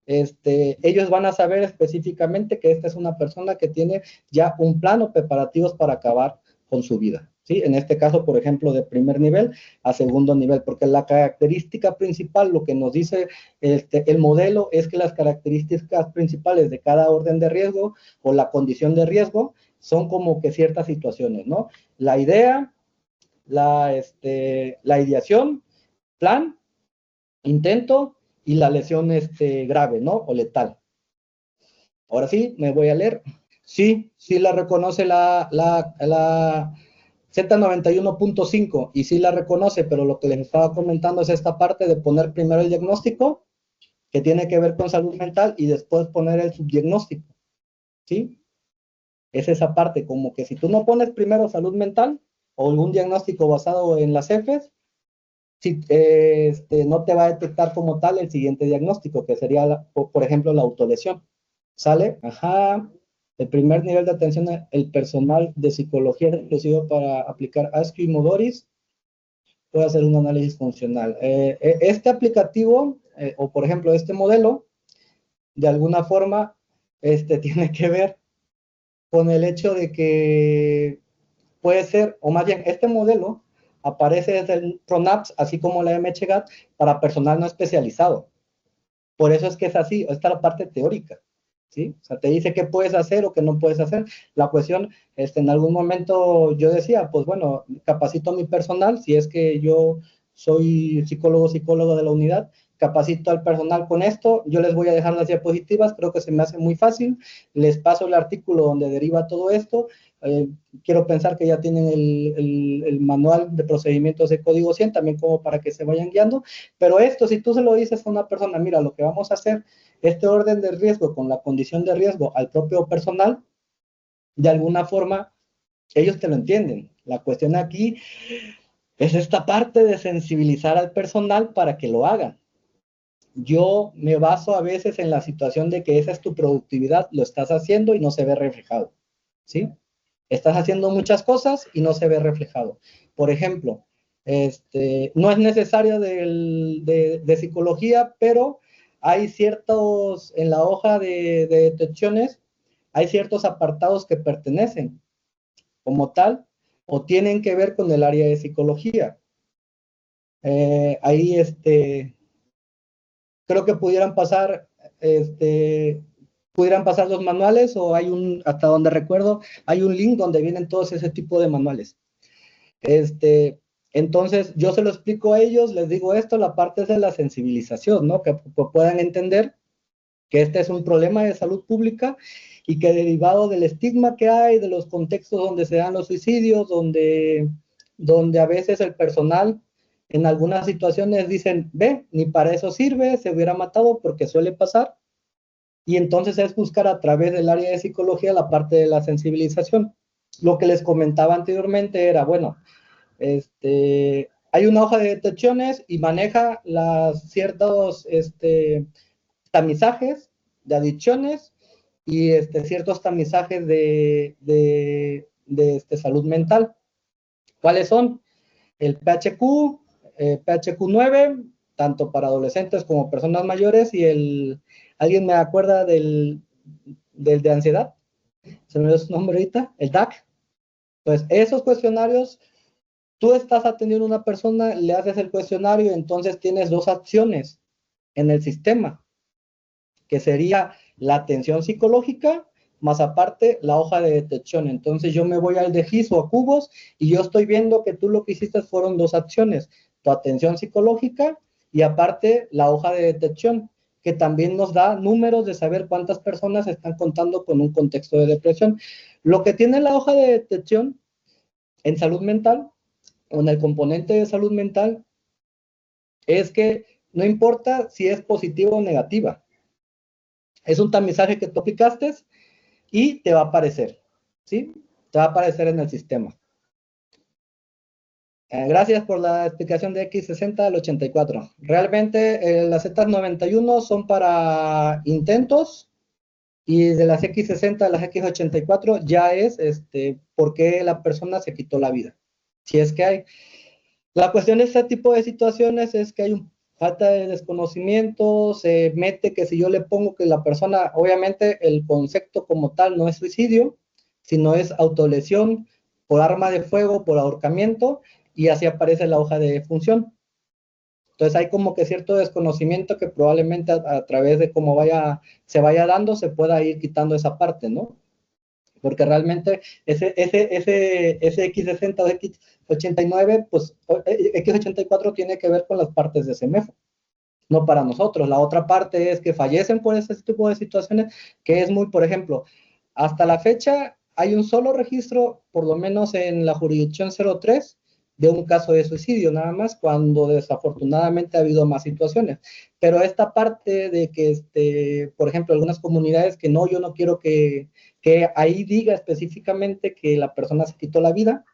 S2: Ellos van a saber específicamente que esta es una persona que tiene ya un plano preparativos para acabar con su vida, ¿sí? En este caso, por ejemplo, de primer nivel a segundo nivel, porque la característica principal, lo que nos dice el modelo, es que las características principales de cada orden de riesgo o la condición de riesgo son como que ciertas situaciones, ¿no? La idea, la ideación, plan, intento y la lesión grave, ¿no? O letal. Ahora sí, me voy a leer. Sí, sí la reconoce la Z91.5 y sí la reconoce, pero lo que les estaba comentando es esta parte de poner primero el diagnóstico, que tiene que ver con salud mental, y después poner el subdiagnóstico, ¿sí? Es esa parte, como que si tú no pones primero salud mental o algún diagnóstico basado en las Fs, si, no te va a detectar como tal el siguiente diagnóstico, que sería, por ejemplo, la autolesión. ¿Sale? Ajá. El primer nivel de atención, el personal de psicología exclusivo para aplicar ASCII y Modoris puede hacer un análisis funcional. Este aplicativo, o por ejemplo, este modelo, de alguna forma, tiene que ver con el hecho de que puede ser, o más bien, este modelo aparece desde el PRONAPS, así como la MHGAT, para personal no especializado. Por eso es que es así, esta es la parte teórica, ¿sí? O sea, te dice qué puedes hacer o qué no puedes hacer. La cuestión, en algún momento yo decía, pues bueno, capacito a mi personal, si es que yo soy psicólogo de la unidad, capacito al personal con esto, yo les voy a dejar las diapositivas, creo que se me hace muy fácil, les paso el artículo donde deriva todo esto, quiero pensar que ya tienen el manual de procedimientos de código 100, también como para que se vayan guiando, pero esto, si tú se lo dices a una persona, mira, lo que vamos a hacer, este orden de riesgo con la condición de riesgo al propio personal, de alguna forma, ellos te lo entienden. La cuestión aquí es esta parte de sensibilizar al personal para que lo hagan. Yo me baso a veces en la situación de que esa es tu productividad, lo estás haciendo y no se ve reflejado, ¿sí? Estás haciendo muchas cosas y no se ve reflejado. Por ejemplo, no es necesario de psicología, pero hay ciertos, en la hoja de detecciones, hay ciertos apartados que pertenecen como tal o tienen que ver con el área de psicología. Ahí, creo que pudieran pasar los manuales o hay hasta donde recuerdo, hay un link donde vienen todos ese tipo de manuales. Entonces, yo se lo explico a ellos, les digo esto, la parte es de la sensibilización, ¿no? Que puedan entender que este es un problema de salud pública y que derivado del estigma que hay, de los contextos donde se dan los suicidios, donde a veces el personal en algunas situaciones dicen, ve, ni para eso sirve, se hubiera matado porque suele pasar. Y entonces es buscar a través del área de psicología la parte de la sensibilización. Lo que les comentaba anteriormente era, bueno, hay una hoja de detecciones y maneja ciertos tamizajes de adicciones y ciertos tamizajes de salud mental. ¿Cuáles son? El PHQ, PHQ-9, tanto para adolescentes como personas mayores, y ¿alguien me acuerda del de ansiedad? Se me dio su nombre ahorita, el DAC. Entonces, esos cuestionarios, tú estás atendiendo a una persona, le haces el cuestionario, entonces tienes dos acciones en el sistema, que sería la atención psicológica, más aparte la hoja de detección. Entonces yo me voy al de GIS o a Cubos y yo estoy viendo que tú lo que hiciste fueron dos acciones, tu atención psicológica y aparte la hoja de detección, que también nos da números de saber cuántas personas están contando con un contexto de depresión. Lo que tiene la hoja de detección en salud mental, o en el componente de salud mental, es que no importa si es positiva o negativa. Es un tamizaje que tú aplicaste y te va a aparecer, ¿sí? Te va a aparecer en el sistema. Gracias por la explicación de X60 al 84. Realmente las Z91 son para intentos y de las X60 a las X84 ya es por qué la persona se quitó la vida. Si es que hay. La cuestión de este tipo de situaciones es que hay falta de desconocimiento, se mete que si yo le pongo que la persona, obviamente el concepto como tal no es suicidio, sino es autolesión por arma de fuego, por ahorcamiento, y así aparece la hoja de función. Entonces hay como que cierto desconocimiento que probablemente a través de cómo se vaya dando, se pueda ir quitando esa parte, ¿no? Porque realmente ese X60 o X89, pues X84 tiene que ver con las partes de CEMEFO, no para nosotros. La otra parte es que fallecen por ese tipo de situaciones, que es muy, por ejemplo, hasta la fecha hay un solo registro, por lo menos en la jurisdicción 03, de un caso de suicidio, nada más, cuando desafortunadamente ha habido más situaciones. Pero esta parte de que, por ejemplo, algunas comunidades que no, yo no quiero que ahí diga específicamente que la persona se quitó la vida,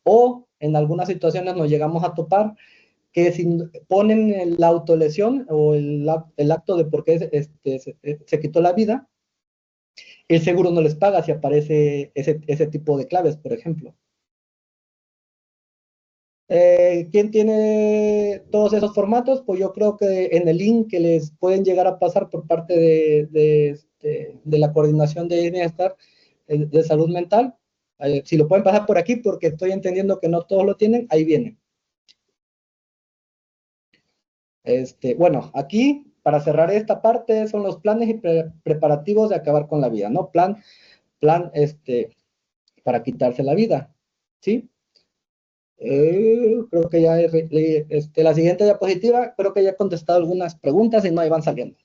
S2: o en algunas situaciones nos llegamos a topar que si ponen la autolesión o el acto de por qué se quitó la vida, el seguro no les paga si aparece ese tipo de claves, por ejemplo. ¿Quién tiene todos esos formatos? Pues yo creo que en el link que les pueden llegar a pasar por parte de la coordinación de bienestar de salud mental, si lo pueden pasar por aquí porque estoy entendiendo que no todos lo tienen, ahí viene. Bueno, aquí para cerrar esta parte son los planes y preparativos de acabar con la vida, ¿no? Plan para quitarse la vida, ¿sí? Creo que ya la siguiente diapositiva, creo que ya he contestado algunas preguntas y no, ahí van saliendo.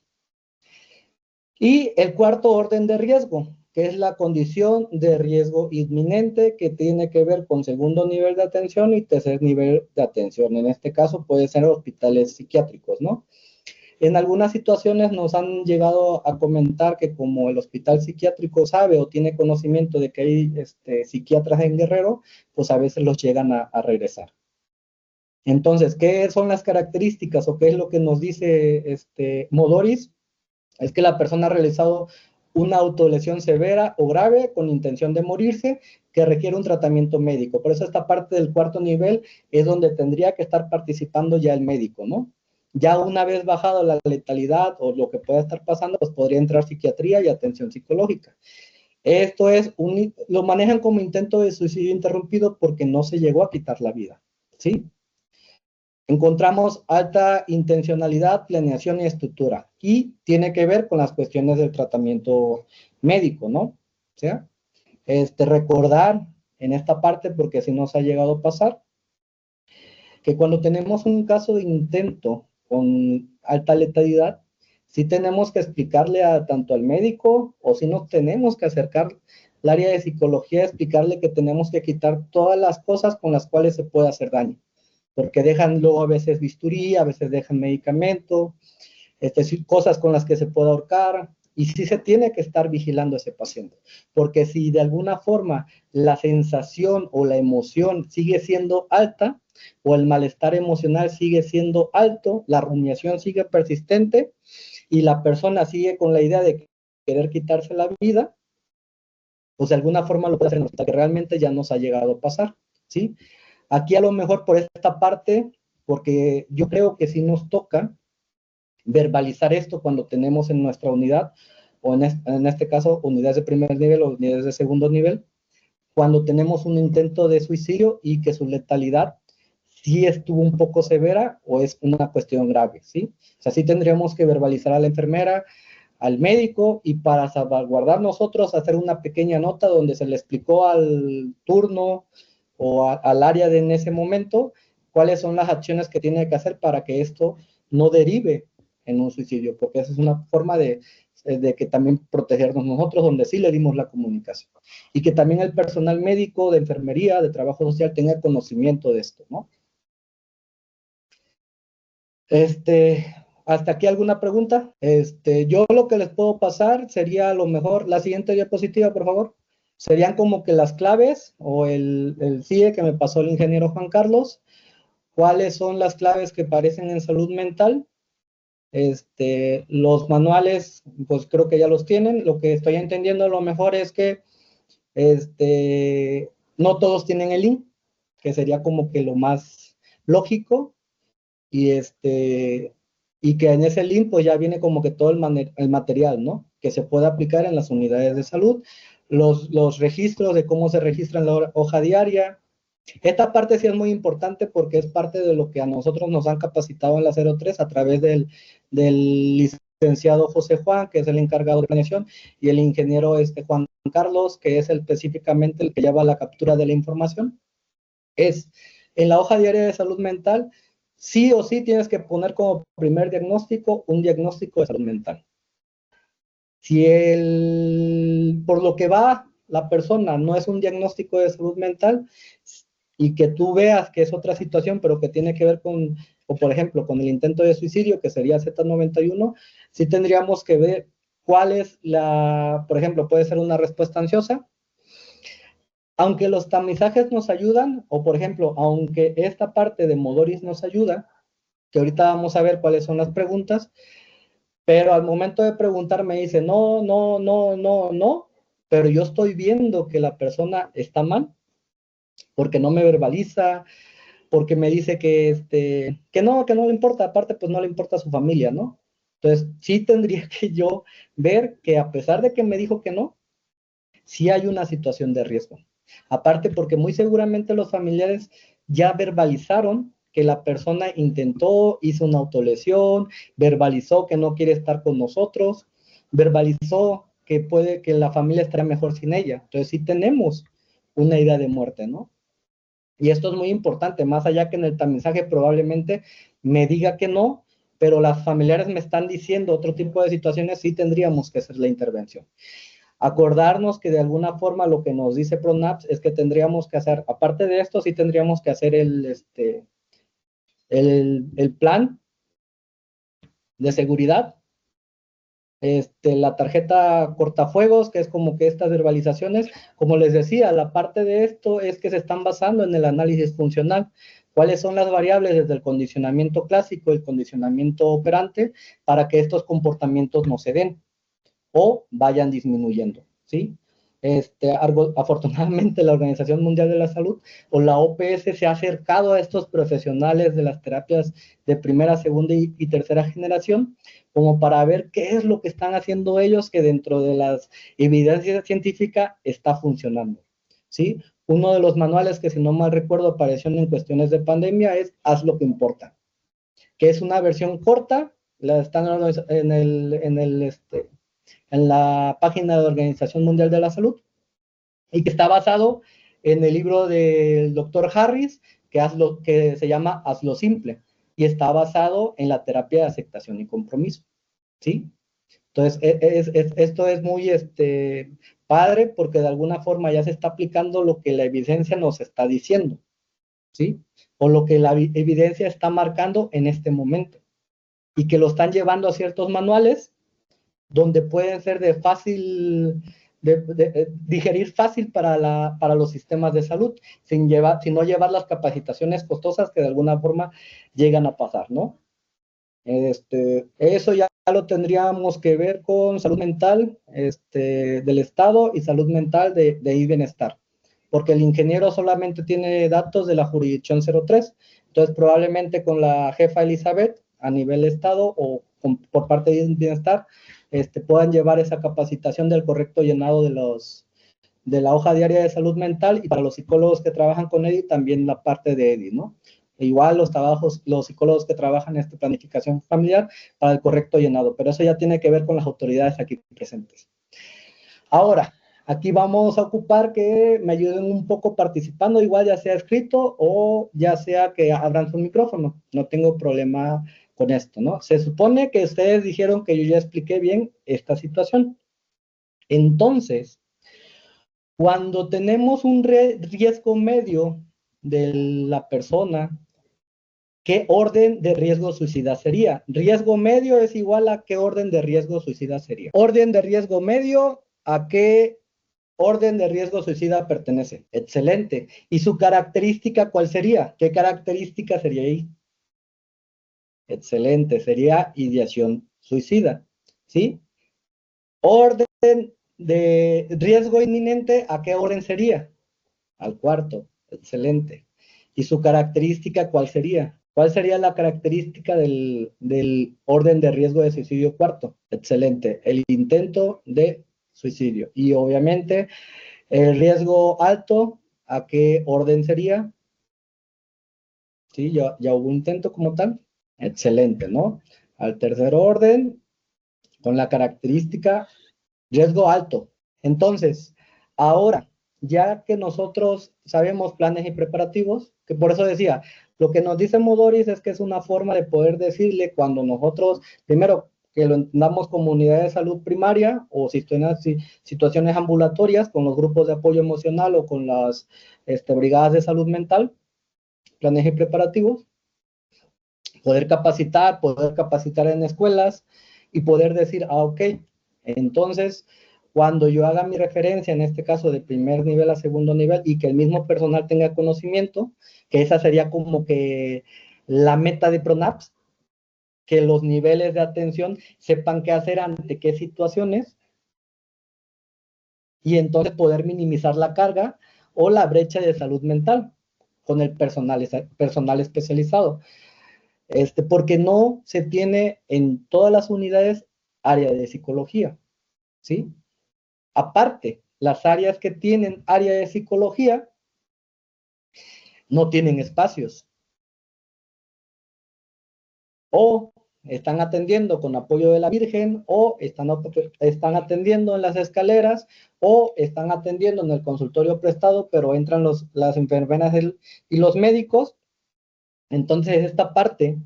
S2: Y el cuarto orden de riesgo, que es la condición de riesgo inminente, que tiene que ver con segundo nivel de atención y tercer nivel de atención. En este caso puede ser hospitales psiquiátricos, ¿no? En algunas situaciones nos han llegado a comentar que como el hospital psiquiátrico sabe o tiene conocimiento de que hay psiquiatras en Guerrero, pues a veces los llegan a regresar. Entonces, ¿qué son las características o qué es lo que nos dice Modoris? Es que la persona ha realizado una autolesión severa o grave con intención de morirse que requiere un tratamiento médico. Por eso esta parte del cuarto nivel es donde tendría que estar participando ya el médico, ¿no? Ya una vez bajado la letalidad o lo que pueda estar pasando, pues podría entrar psiquiatría y atención psicológica. Esto lo manejan como intento de suicidio interrumpido porque no se llegó a quitar la vida, ¿sí? Encontramos alta intencionalidad, planeación y estructura. Y tiene que ver con las cuestiones del tratamiento médico, ¿no? O sea, recordar en esta parte, porque si nos ha llegado a pasar, que cuando tenemos un caso de intento con alta letalidad, sí tenemos que explicarle tanto al médico, o si no tenemos que acercar al área de psicología, explicarle que tenemos que quitar todas las cosas con las cuales se puede hacer daño. Porque dejan luego a veces bisturí, a veces dejan medicamento, cosas con las que se puede ahorcar, y sí se tiene que estar vigilando a ese paciente, porque si de alguna forma la sensación o la emoción sigue siendo alta, o el malestar emocional sigue siendo alto, la rumiación sigue persistente, y la persona sigue con la idea de querer quitarse la vida, pues de alguna forma lo puede hacer en el hospital, que realmente ya nos ha llegado a pasar, ¿sí? Aquí a lo mejor por esta parte, porque yo creo que sí nos toca verbalizar esto cuando tenemos en nuestra unidad, o en este caso unidades de primer nivel o unidades de segundo nivel, cuando tenemos un intento de suicidio y que su letalidad sí estuvo un poco severa o es una cuestión grave, ¿sí? O sea, sí tendríamos que verbalizar a la enfermera, al médico, y para salvaguardar nosotros hacer una pequeña nota donde se le explicó al turno o al área en ese momento cuáles son las acciones que tiene que hacer para que esto no derive en un suicidio, porque esa es una forma de que también protegernos nosotros, donde sí le dimos la comunicación. Y que también el personal médico, de enfermería, de trabajo social, tenga conocimiento de esto, ¿no? ¿Hasta aquí alguna pregunta? Yo lo que les puedo pasar sería a lo mejor, la siguiente diapositiva, por favor. Serían como que las claves o el CIE que me pasó el ingeniero Juan Carlos. ¿Cuáles son las claves que aparecen en salud mental? Los manuales, pues creo que ya los tienen. Lo que estoy entendiendo a lo mejor es que no todos tienen el link, que sería como que lo más lógico. Y y que en ese link pues ya viene como que todo el material, ¿no? Que se puede aplicar en las unidades de salud, los registros de cómo se registra en la hoja diaria. Esta parte sí es muy importante porque es parte de lo que a nosotros nos han capacitado en la 03 a través del licenciado José Juan, que es el encargado de planeación, y el ingeniero Juan Carlos, que es específicamente el que lleva la captura de la información. Es en la hoja diaria de salud mental, sí o sí tienes que poner como primer diagnóstico un diagnóstico de salud mental. Si por lo que va la persona no es un diagnóstico de salud mental y que tú veas que es otra situación, pero que tiene que ver con, o por ejemplo, con el intento de suicidio, que sería Z91, sí tendríamos que ver cuál es por ejemplo, puede ser una respuesta ansiosa. Aunque los tamizajes nos ayudan, o por ejemplo, aunque esta parte de Modoris nos ayuda, que ahorita vamos a ver cuáles son las preguntas, pero al momento de preguntar me dice, no, no, no, no, no, pero yo estoy viendo que la persona está mal, porque no me verbaliza, porque me dice que no le importa, aparte pues no le importa a su familia, ¿no? Entonces, sí tendría que yo ver que a pesar de que me dijo que no, sí hay una situación de riesgo. Aparte porque muy seguramente los familiares ya verbalizaron que la persona intentó, hizo una autolesión, verbalizó que no quiere estar con nosotros, verbalizó que puede que la familia estará mejor sin ella. Entonces sí tenemos una idea de muerte, ¿no? Y esto es muy importante, más allá que en el tamizaje probablemente me diga que no, pero las familiares me están diciendo otro tipo de situaciones, sí tendríamos que hacer la intervención. Acordarnos que de alguna forma lo que nos dice PRONAPS es que tendríamos que hacer, aparte de esto, sí tendríamos que hacer el plan de seguridad, la tarjeta cortafuegos, que es como que estas verbalizaciones, como les decía, la parte de esto es que se están basando en el análisis funcional. ¿Cuáles son las variables desde el condicionamiento clásico, el condicionamiento operante, para que estos comportamientos no se den o vayan disminuyendo, ¿sí? Afortunadamente la Organización Mundial de la Salud o la OPS se ha acercado a estos profesionales de las terapias de primera, segunda y tercera generación como para ver qué es lo que están haciendo ellos que dentro de las evidencias científicas está funcionando, ¿sí? Uno de los manuales que si no mal recuerdo apareció en cuestiones de pandemia es Haz lo que importa, que es una versión corta, la están en la página de la Organización Mundial de la Salud y que está basado en el libro del doctor Harris que se llama Hazlo Simple y está basado en la terapia de aceptación y compromiso, ¿sí? Entonces, esto es muy padre porque de alguna forma ya se está aplicando lo que la evidencia nos está diciendo, ¿sí? O lo que la evidencia está marcando en este momento y que lo están llevando a ciertos manuales donde pueden ser de fácil, digerir fácil para los sistemas de salud, sin no llevar las capacitaciones costosas que de alguna forma llegan a pasar, ¿no? Eso ya lo tendríamos que ver con salud mental del Estado y salud mental de bienestar, porque el ingeniero solamente tiene datos de la jurisdicción 03, entonces probablemente con la jefa Elizabeth a nivel Estado o por parte de bienestar puedan llevar esa capacitación del correcto llenado de la hoja diaria de salud mental y para los psicólogos que trabajan con EDI también la parte de EDI, ¿no? E igual los psicólogos que trabajan en esta planificación familiar para el correcto llenado, pero eso ya tiene que ver con las autoridades aquí presentes. Ahora, aquí vamos a ocupar que me ayuden un poco participando, igual ya sea escrito o ya sea que abran su micrófono, no tengo problema con esto, ¿no? Se supone que ustedes dijeron que yo ya expliqué bien esta situación. Entonces, cuando tenemos un riesgo medio de la persona, ¿qué orden de riesgo suicida sería? Riesgo medio es igual a qué orden de riesgo suicida sería. Orden de riesgo medio, ¿a qué orden de riesgo suicida pertenece? Excelente. ¿Y su característica cuál sería? ¿Qué característica sería ahí? Excelente, sería ideación suicida, ¿sí? Orden de riesgo inminente, ¿a qué orden sería? Al cuarto, excelente. ¿Y su característica cuál sería? ¿Cuál sería la característica del orden de riesgo de suicidio cuarto? Excelente, el intento de suicidio. Y obviamente el riesgo alto, ¿a qué orden sería? Sí, ya hubo intento como tal. Excelente, ¿no? Al tercer orden, con la característica riesgo alto. Entonces, ahora, ya que nosotros sabemos planes y preparativos, que por eso decía, lo que nos dice Modoris es que es una forma de poder decirle cuando nosotros, primero, que lo entendamos como unidad de salud primaria o situaciones ambulatorias con los grupos de apoyo emocional o con las brigadas de salud mental, planes y preparativos, poder capacitar en escuelas y poder decir, ok, entonces, cuando yo haga mi referencia, en este caso de primer nivel a segundo nivel, y que el mismo personal tenga conocimiento, que esa sería como que la meta de PRONAPS, que los niveles de atención sepan qué hacer ante qué situaciones, y entonces poder minimizar la carga o la brecha de salud mental con el personal especializado. Porque no se tiene en todas las unidades área de psicología, ¿sí? Aparte, las áreas que tienen área de psicología no tienen espacios. O están atendiendo con apoyo de la Virgen, o están atendiendo en las escaleras, o están atendiendo en el consultorio prestado, pero entran las enfermeras y los médicos. Entonces, esta parte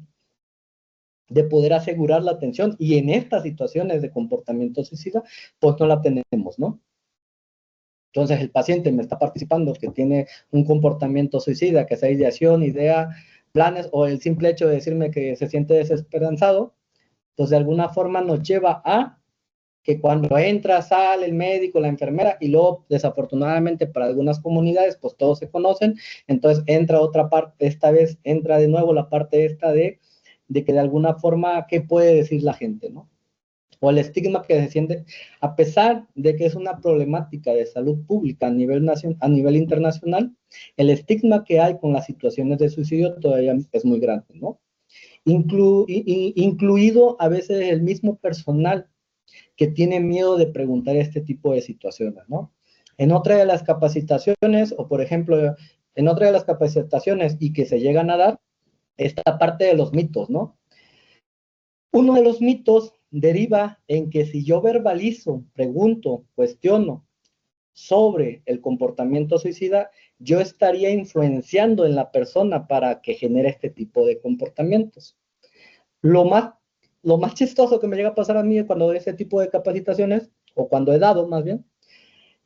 S2: de poder asegurar la atención, y en estas situaciones de comportamiento suicida, pues no la tenemos, ¿no? Entonces el paciente me está participando que tiene un comportamiento suicida, que sea ideación, idea, planes, o el simple hecho de decirme que se siente desesperanzado, pues de alguna forma nos lleva a que cuando entra, sale el médico, la enfermera, y luego desafortunadamente para algunas comunidades, pues todos se conocen, entonces entra otra parte, esta vez entra de nuevo la parte esta de que de alguna forma, ¿qué puede decir la gente, no? O el estigma que se siente, a pesar de que es una problemática de salud pública a nivel internacional, el estigma que hay con las situaciones de suicidio todavía es muy grande, ¿no? Incluido a veces el mismo personal que tiene miedo de preguntar este tipo de situaciones, ¿no? En otra de las capacitaciones, o por ejemplo, en otra de las capacitaciones y que se llegan a dar, esta parte de los mitos, ¿no? Uno de los mitos deriva en que si yo verbalizo, pregunto, cuestiono sobre el comportamiento suicida, yo estaría influenciando en la persona para que genere este tipo de comportamientos. Lo más chistoso que me llega a pasar a mí cuando doy ese tipo de capacitaciones, o cuando he dado más bien,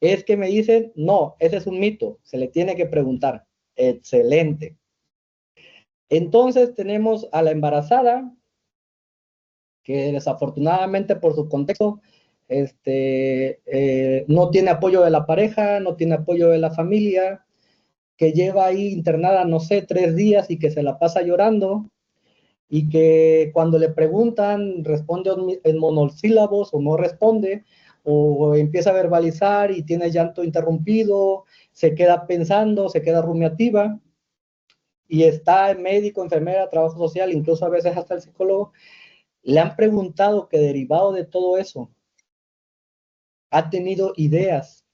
S2: es que me dicen, no, ese es un mito, se le tiene que preguntar. Excelente. Entonces tenemos a la embarazada, que desafortunadamente por su contexto no tiene apoyo de la pareja, no tiene apoyo de la familia, que lleva ahí internada, no sé, 3 días y que se la pasa llorando, y que cuando le preguntan responde en monosílabos o no responde, o empieza a verbalizar y tiene llanto interrumpido, se queda pensando, se queda rumiativa, y está el médico, enfermera, trabajo social, incluso a veces hasta el psicólogo, le han preguntado que derivado de todo eso, ha tenido ideas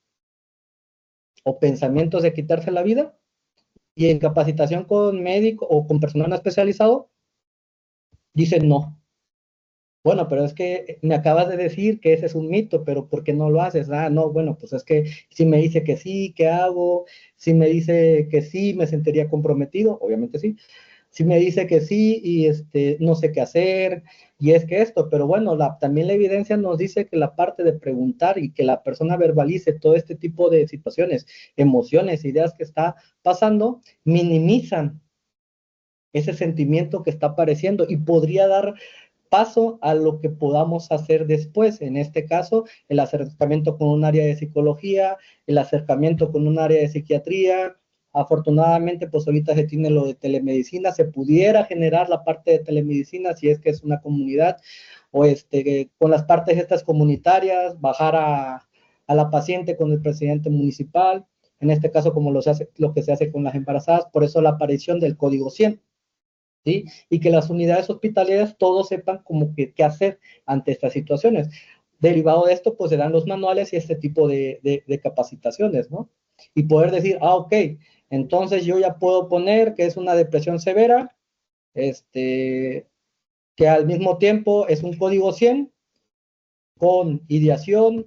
S2: o pensamientos de quitarse la vida, y en capacitación con médico o con personal especializado, dicen no. Bueno, pero es que me acabas de decir que ese es un mito, pero ¿por qué no lo haces? Ah, no, bueno, pues es que si me dice que sí, ¿qué hago? Si me dice que sí, me sentiría comprometido, obviamente sí. sí me dice que sí y no sé qué hacer, y es que esto, pero bueno, también la evidencia nos dice que la parte de preguntar y que la persona verbalice todo este tipo de situaciones, emociones, ideas que está pasando, minimizan ese sentimiento que está apareciendo y podría dar paso a lo que podamos hacer después. En este caso, el acercamiento con un área de psicología, el acercamiento con un área de psiquiatría. Afortunadamente, pues ahorita se tiene lo de telemedicina, se pudiera generar la parte de telemedicina si es que es una comunidad, o con las partes estas comunitarias, bajar a la paciente con el presidente municipal, en este caso como lo que se hace con las embarazadas, por eso la aparición del código 100. ¿Sí? Y que las unidades hospitalarias todos sepan como que qué hacer ante estas situaciones. Derivado de esto, pues se dan los manuales y este tipo de capacitaciones, ¿no? Y poder decir, ok, entonces yo ya puedo poner que es una depresión severa, que al mismo tiempo es un código 100 con ideación,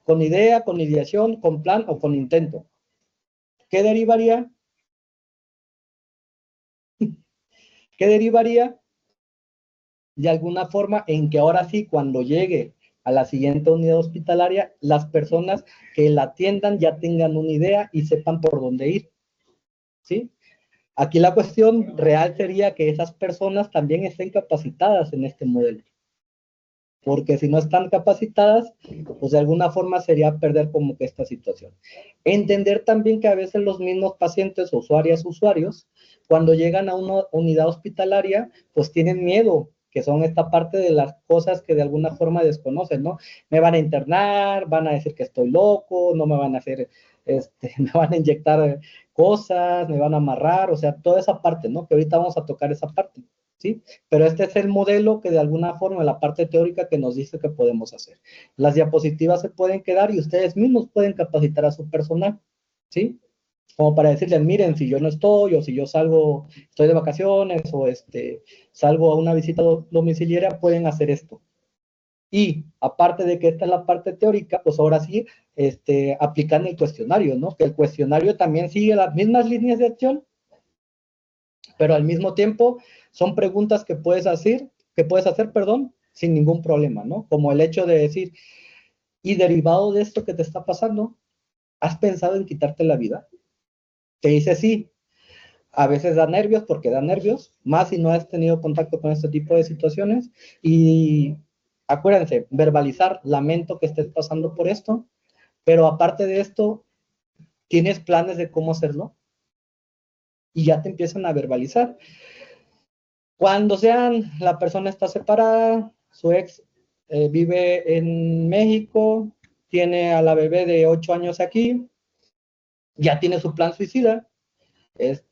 S2: con idea, con ideación, con plan o con intento. ¿Qué derivaría? ¿Qué derivaría? De alguna forma en que ahora sí, cuando llegue a la siguiente unidad hospitalaria, las personas que la atiendan ya tengan una idea y sepan por dónde ir, ¿sí? Aquí la cuestión real sería que esas personas también estén capacitadas en este modelo, porque si no están capacitadas, pues de alguna forma sería perder como que esta situación. Entender también que a veces los mismos pacientes, usuarios, cuando llegan a una unidad hospitalaria, pues tienen miedo, que son esta parte de las cosas que de alguna forma desconocen, ¿no? Me van a internar, van a decir que estoy loco, no me van a hacer, me van a inyectar cosas, me van a amarrar, o sea, toda esa parte, ¿no? Que ahorita vamos a tocar esa parte. ¿Sí? Pero este es el modelo que de alguna forma, la parte teórica que nos dice que podemos hacer. Las diapositivas se pueden quedar y ustedes mismos pueden capacitar a su personal, ¿sí? Como para decirles, miren, si yo no estoy, o si yo salgo, estoy de vacaciones, o salgo a una visita domiciliaria, pueden hacer esto. Y aparte de que esta es la parte teórica, pues ahora sí, aplican el cuestionario, ¿no? Que el cuestionario también sigue las mismas líneas de acción, pero al mismo tiempo son preguntas que puedes hacer, perdón, sin ningún problema, ¿no? Como el hecho de decir, y derivado de esto que te está pasando, ¿has pensado en quitarte la vida? Te dice sí. A veces da nervios porque da nervios, más si no has tenido contacto con este tipo de situaciones. Y acuérdense, verbalizar, lamento que estés pasando por esto, pero aparte de esto, ¿tienes planes de cómo hacerlo? Y ya te empiezan a verbalizar. Cuando la persona está separada, su ex vive en México, tiene a la bebé de 8 años aquí, ya tiene su plan suicida,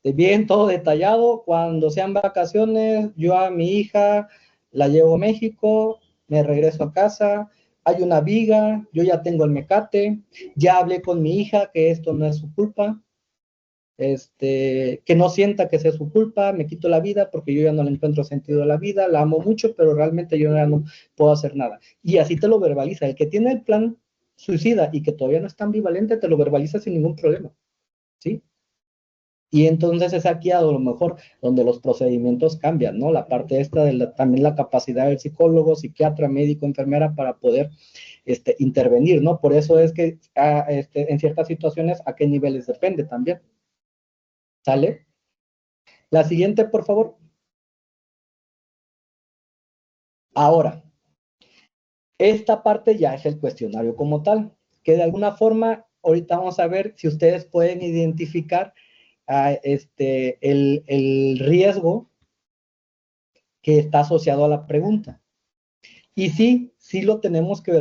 S2: bien, todo detallado. Cuando sean vacaciones, yo a mi hija la llevo a México, me regreso a casa, hay una viga, yo ya tengo el mecate, ya hablé con mi hija que esto no es su culpa, que no sienta que sea su culpa, me quito la vida porque yo ya no le encuentro sentido a la vida, la amo mucho, pero realmente yo ya no puedo hacer nada. Y así te lo verbaliza. El que tiene el plan suicida y que todavía no es tan ambivalente, te lo verbaliza sin ningún problema, ¿sí? Y entonces es aquí a lo mejor donde los procedimientos cambian, ¿no? La parte esta de también la capacidad del psicólogo, psiquiatra, médico, enfermera para poder intervenir, ¿no? Por eso es que en ciertas situaciones a qué niveles depende también. ¿Sale? La siguiente, por favor. Ahora, esta parte ya es el cuestionario como tal, que de alguna forma, ahorita vamos a ver si ustedes pueden identificar el riesgo que está asociado a la pregunta. Y sí lo tenemos que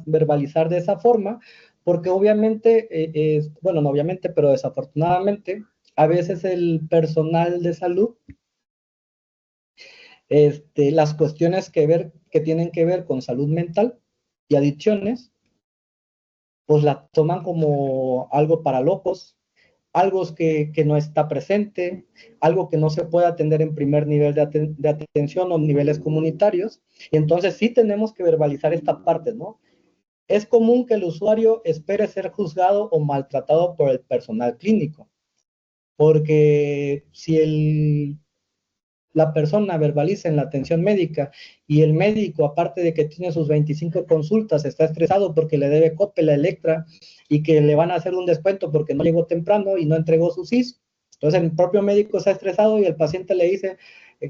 S2: verbalizar de esa forma, porque obviamente, bueno, no obviamente, pero desafortunadamente, a veces el personal de salud, las cuestiones que tienen que ver con salud mental y adicciones, pues la toman como algo para locos, algo que no está presente, algo que no se puede atender en primer nivel de atención o niveles comunitarios. Y entonces sí tenemos que verbalizar esta parte, ¿no? Es común que el usuario espere ser juzgado o maltratado por el personal clínico. porque si la persona verbaliza en la atención médica y el médico, aparte de que tiene sus 25 consultas, está estresado porque le debe Coppel, la Electra, y que le van a hacer un descuento porque no llegó temprano y no entregó su CIS, entonces el propio médico está estresado y el paciente le dice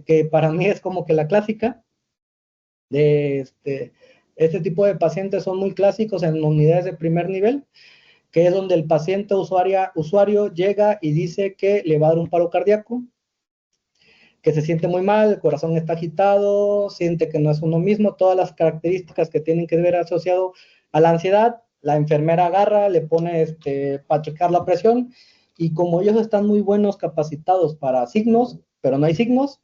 S2: que para mí es como que la clásica de este tipo de pacientes son muy clásicos en unidades de primer nivel, que es donde el paciente usuario llega y dice que le va a dar un paro cardíaco, que se siente muy mal, el corazón está agitado, siente que no es uno mismo, todas las características que tienen que ver asociado a la ansiedad. La enfermera agarra, le pone para checar la presión, y como ellos están muy buenos capacitados para signos, pero no hay signos,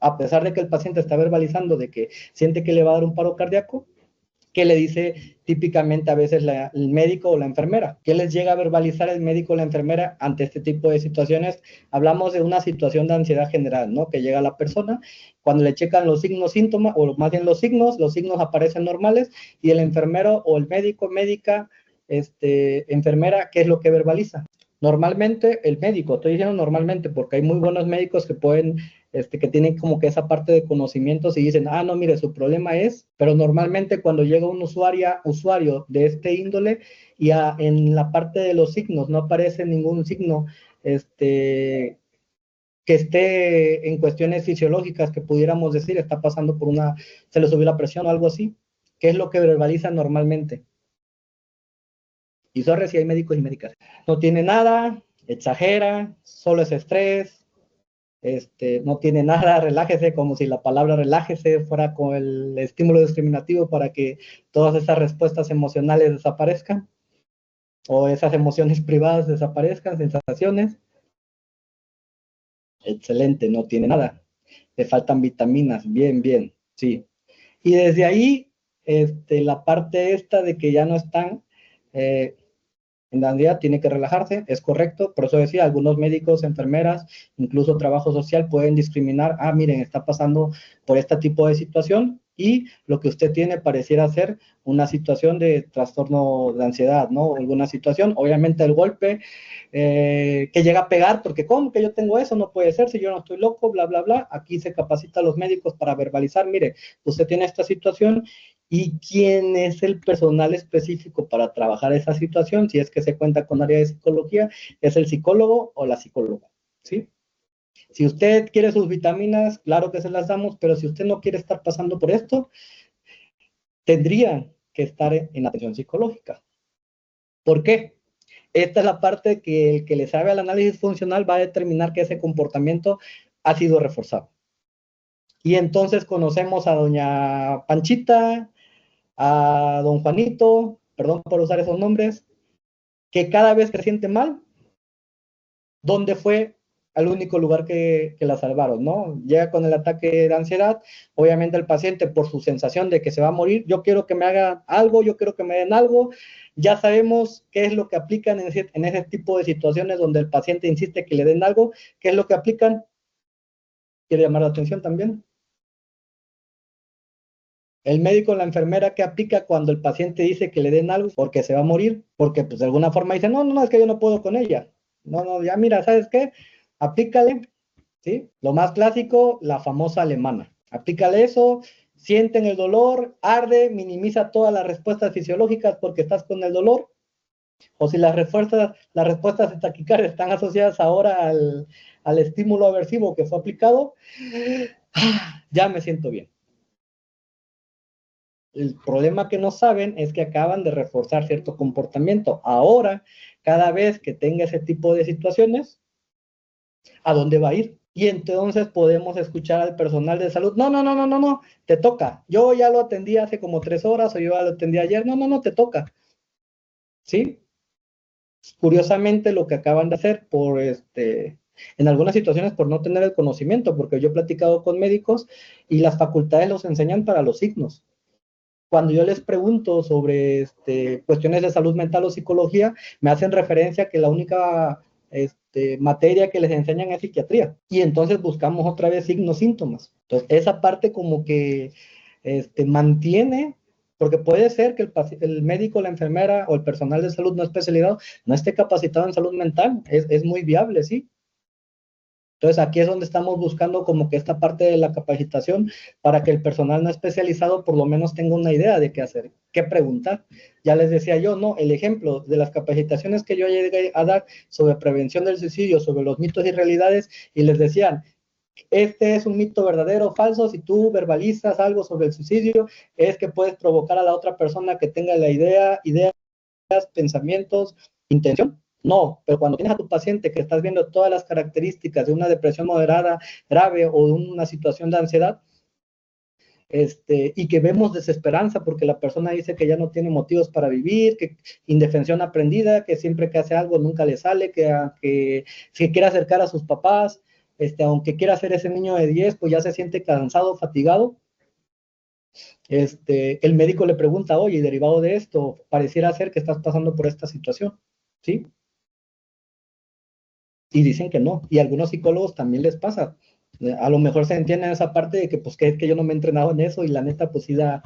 S2: a pesar de que el paciente está verbalizando de que siente que le va a dar un paro cardíaco, ¿qué le dice típicamente a veces el médico o la enfermera? ¿Qué les llega a verbalizar el médico o la enfermera ante este tipo de situaciones? Hablamos de una situación de ansiedad general, ¿no? Que llega a la persona, cuando le checan los signos, síntomas, o más bien los signos aparecen normales, y el enfermero o el médico, médica, enfermera, ¿qué es lo que verbaliza? Normalmente el médico, estoy diciendo normalmente porque hay muy buenos médicos que pueden, que tienen como que esa parte de conocimientos y dicen, no, mire, su problema es, pero normalmente cuando llega un usuario de este índole y en la parte de los signos no aparece ningún signo, que esté en cuestiones fisiológicas que pudiéramos decir, está pasando por se le subió la presión o algo así, ¿qué es lo que verbaliza normalmente? Y sorry si hay médicos y médicas. No tiene nada, exagera, solo es estrés, no tiene nada, relájese, como si la palabra relájese fuera con el estímulo discriminativo para que todas esas respuestas emocionales desaparezcan, o esas emociones privadas desaparezcan, sensaciones. Excelente, no tiene nada. Le faltan vitaminas, bien, bien, sí. Y desde ahí, la parte esta de que ya no están, en realidad tiene que relajarse, es correcto, por eso decía, algunos médicos, enfermeras, incluso trabajo social pueden discriminar, miren, está pasando por este tipo de situación y lo que usted tiene pareciera ser una situación de trastorno de ansiedad, ¿no? Alguna situación, obviamente el golpe que llega a pegar, porque ¿cómo que yo tengo eso? No puede ser, si yo no estoy loco, bla, bla, bla. Aquí se capacita a los médicos para verbalizar, mire, usted tiene esta situación y quién es el personal específico para trabajar esa situación, si es que se cuenta con área de psicología, es el psicólogo o la psicóloga, ¿sí? Si usted quiere sus vitaminas, claro que se las damos, pero si usted no quiere estar pasando por esto, tendría que estar en atención psicológica. ¿Por qué? Esta es la parte que el que le sabe al análisis funcional va a determinar que ese comportamiento ha sido reforzado. Y entonces conocemos a doña Panchita, a don Juanito, perdón por usar esos nombres, que cada vez que se siente mal, ¿dónde fue al único lugar que la salvaron, ¿no? Llega con el ataque de ansiedad, obviamente el paciente por su sensación de que se va a morir, yo quiero que me hagan algo, yo quiero que me den algo, ya sabemos qué es lo que aplican en ese tipo de situaciones donde el paciente insiste que le den algo, qué es lo que aplican, quiere llamar la atención también. El médico o la enfermera que aplica cuando el paciente dice que le den algo porque se va a morir, porque pues de alguna forma dice, no, es que yo no puedo con ella. No, ya mira, ¿sabes qué? Aplícale, ¿sí? Lo más clásico, la famosa alemana. Aplícale eso, sienten el dolor, arde, minimiza todas las respuestas fisiológicas porque estás con el dolor. O si las respuestas de taquicardia están asociadas ahora al estímulo aversivo que fue aplicado, ya me siento bien. El problema que no saben es que acaban de reforzar cierto comportamiento. Ahora, cada vez que tenga ese tipo de situaciones, ¿a dónde va a ir? Y entonces podemos escuchar al personal de salud, no, te toca. Yo ya lo atendí hace como 3 horas o yo ya lo atendí ayer. No, te toca. ¿Sí? Curiosamente, lo que acaban de hacer en algunas situaciones por no tener el conocimiento, porque yo he platicado con médicos y las facultades los enseñan para los signos. Cuando yo les pregunto sobre cuestiones de salud mental o psicología, me hacen referencia a que la única materia que les enseñan es psiquiatría. Y entonces buscamos otra vez signos, síntomas. Entonces, esa parte como que mantiene Porque puede ser que el médico, la enfermera o el personal de salud no especializado no esté capacitado en salud mental. Es muy viable, ¿sí? Entonces, aquí es donde estamos buscando como que esta parte de la capacitación para que el personal no especializado por lo menos tenga una idea de qué hacer, qué preguntar. Ya les decía yo, ¿no? El ejemplo de las capacitaciones que yo llegué a dar sobre prevención del suicidio, sobre los mitos y realidades, y les decían, este es un mito verdadero o falso, si tú verbalizas algo sobre el suicidio, es que puedes provocar a la otra persona que tenga la ideas, pensamientos, intención. No, pero cuando tienes a tu paciente que estás viendo todas las características de una depresión moderada, grave o de una situación de ansiedad, y que vemos desesperanza porque la persona dice que ya no tiene motivos para vivir, que indefensión aprendida, que siempre que hace algo nunca le sale, que si quiere acercar a sus papás, aunque quiera ser ese niño de 10, pues ya se siente cansado, fatigado. El médico le pregunta, oye, y derivado de esto, pareciera ser que estás pasando por esta situación, ¿sí? Y dicen que no, y a algunos psicólogos también les pasa. A lo mejor se entiende en esa parte de que, pues, que es que yo no me he entrenado en eso, y la neta, pues, sí da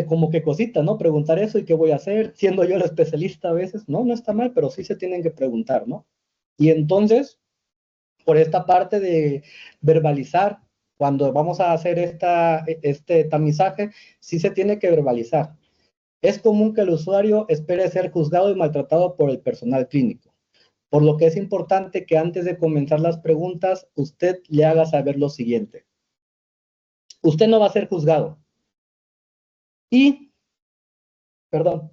S2: como que cosita, ¿no? Preguntar eso, ¿y qué voy a hacer? Siendo yo el especialista a veces, no está mal, pero sí se tienen que preguntar, ¿no? Y entonces, por esta parte de verbalizar, cuando vamos a hacer este tamizaje, sí se tiene que verbalizar. Es común que el usuario espere ser juzgado y maltratado por el personal clínico, por lo que es importante que antes de comenzar las preguntas, usted le haga saber lo siguiente. Usted no va a ser juzgado. Y, perdón,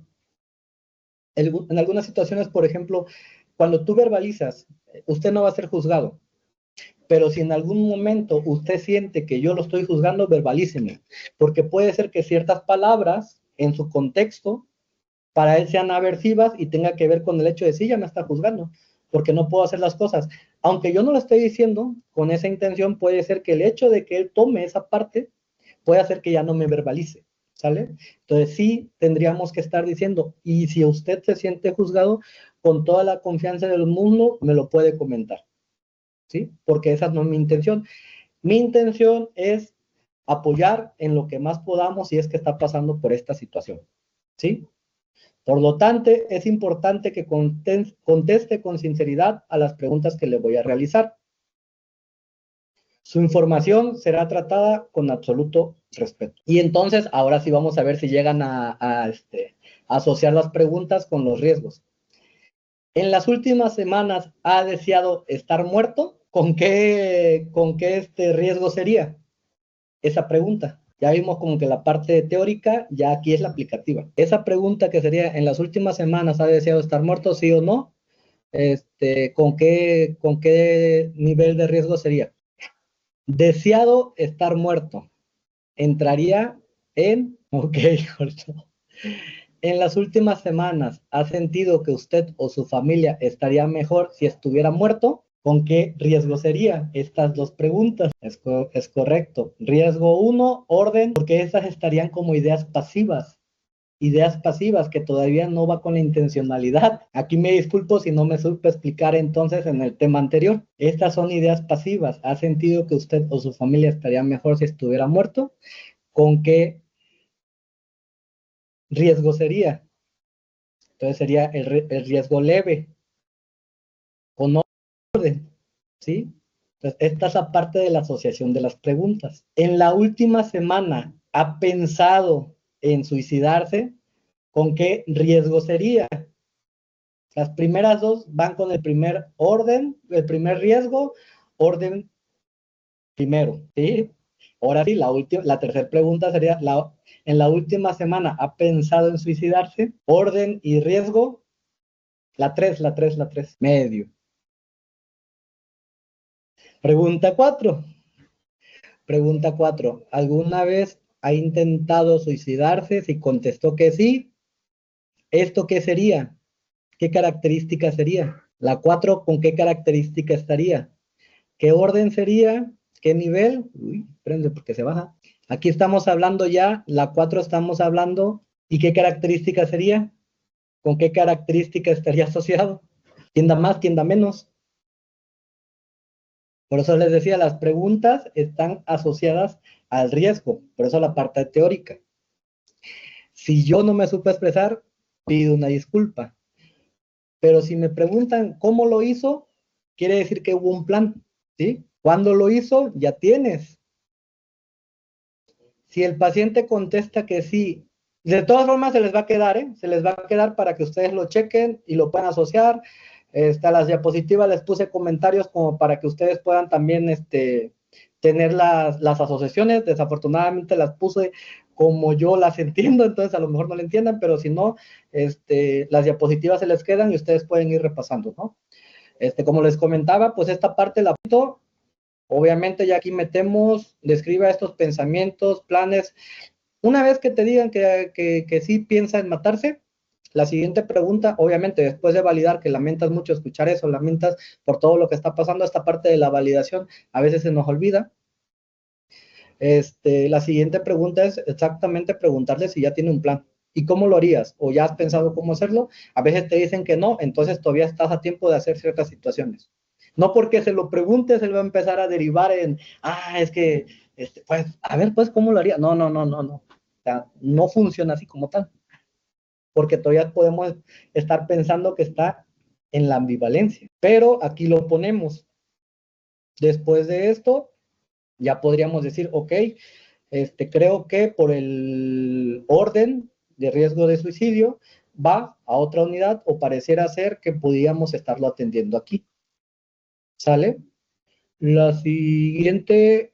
S2: en algunas situaciones, por ejemplo, cuando tú verbalizas, usted no va a ser juzgado. Pero si en algún momento usted siente que yo lo estoy juzgando, verbalíceme, porque puede ser que ciertas palabras en su contexto para él sean aversivas y tenga que ver con el hecho de sí, ya me está juzgando, porque no puedo hacer las cosas. Aunque yo no lo estoy diciendo con esa intención, puede ser que el hecho de que él tome esa parte puede hacer que ya no me verbalice, ¿sale? Entonces sí tendríamos que estar diciendo, y si usted se siente juzgado, con toda la confianza del mundo, me lo puede comentar, ¿sí? Porque esa no es mi intención. Mi intención es apoyar en lo que más podamos si es que está pasando por esta situación, ¿sí? Por lo tanto, es importante que conteste con sinceridad a las preguntas que le voy a realizar. Su información será tratada con absoluto respeto. Y entonces, ahora sí vamos a ver si llegan a asociar las preguntas con los riesgos. En las últimas semanas, ¿ha deseado estar muerto? ¿Con qué riesgo sería esa pregunta? Ya vimos como que la parte teórica, ya aquí es la aplicativa. Esa pregunta que sería, ¿en las últimas semanas ha deseado estar muerto, sí o no? ¿Con qué nivel de riesgo sería? Deseado estar muerto. Entraría ok, en las últimas semanas, ¿ha sentido que usted o su familia estaría mejor si estuviera muerto? ¿Con qué riesgo sería? Estas dos preguntas. Es correcto. Riesgo 1, orden, porque esas estarían como ideas pasivas que todavía no va con la intencionalidad. Aquí me disculpo si no me supe explicar entonces en el tema anterior. Estas son ideas pasivas. ¿Ha sentido que usted o su familia estaría mejor si estuviera muerto? ¿Con qué riesgo sería? Entonces sería el riesgo leve, con orden, ¿sí? Entonces, esta es la parte de la asociación de las preguntas. En la última semana, ¿ha pensado en suicidarse? ¿Con qué riesgo sería? Las primeras dos van con el primer orden, el primer riesgo, orden primero, ¿sí? Ahora sí, la tercera pregunta sería, en la última semana, ¿ha pensado en suicidarse? Orden y riesgo, la tres, medio. Pregunta 4. ¿Alguna vez ha intentado suicidarse? Si contestó que sí, ¿esto qué sería? ¿Qué característica sería? La 4, ¿con qué característica estaría? ¿Qué orden sería? ¿Qué nivel? Uy, prende porque se baja. Aquí estamos hablando ya, la 4 estamos hablando, ¿y qué característica sería? ¿Con qué característica estaría asociado? ¿Quién da más, quién da menos? Por eso les decía, las preguntas están asociadas al riesgo, por eso la parte teórica. Si yo no me supe expresar, pido una disculpa. Pero si me preguntan cómo lo hizo, quiere decir que hubo un plan, ¿sí? ¿Cuándo lo hizo? Ya tienes. Si el paciente contesta que sí, de todas formas se les va a quedar, ¿eh? Se les va a quedar para que ustedes lo chequen y lo puedan asociar. A las diapositivas les puse comentarios como para que ustedes puedan también tener las asociaciones. Desafortunadamente las puse como yo las entiendo, entonces a lo mejor no le entiendan, pero si no, las diapositivas se les quedan y ustedes pueden ir repasando, ¿no? Como les comentaba, pues esta parte la obviamente ya aquí metemos, describa estos pensamientos, planes. Una vez que te digan que sí piensa en matarse, la siguiente pregunta, obviamente después de validar, que lamentas mucho escuchar eso, lamentas por todo lo que está pasando, esta parte de la validación a veces se nos olvida. La siguiente pregunta es exactamente preguntarle si ya tiene un plan. ¿Y cómo lo harías? ¿O ya has pensado cómo hacerlo? A veces te dicen que no, entonces todavía estás a tiempo de hacer ciertas situaciones. No porque se lo preguntes, él va a empezar a derivar en, es que, pues, a ver, pues, ¿cómo lo haría? No, no, no, no, no. O sea, no funciona así como tal. Porque todavía podemos estar pensando que está en la ambivalencia. Pero aquí lo ponemos. Después de esto, ya podríamos decir, ok, creo que por el orden de riesgo de suicidio va a otra unidad o pareciera ser que podíamos estarlo atendiendo aquí. ¿Sale? La siguiente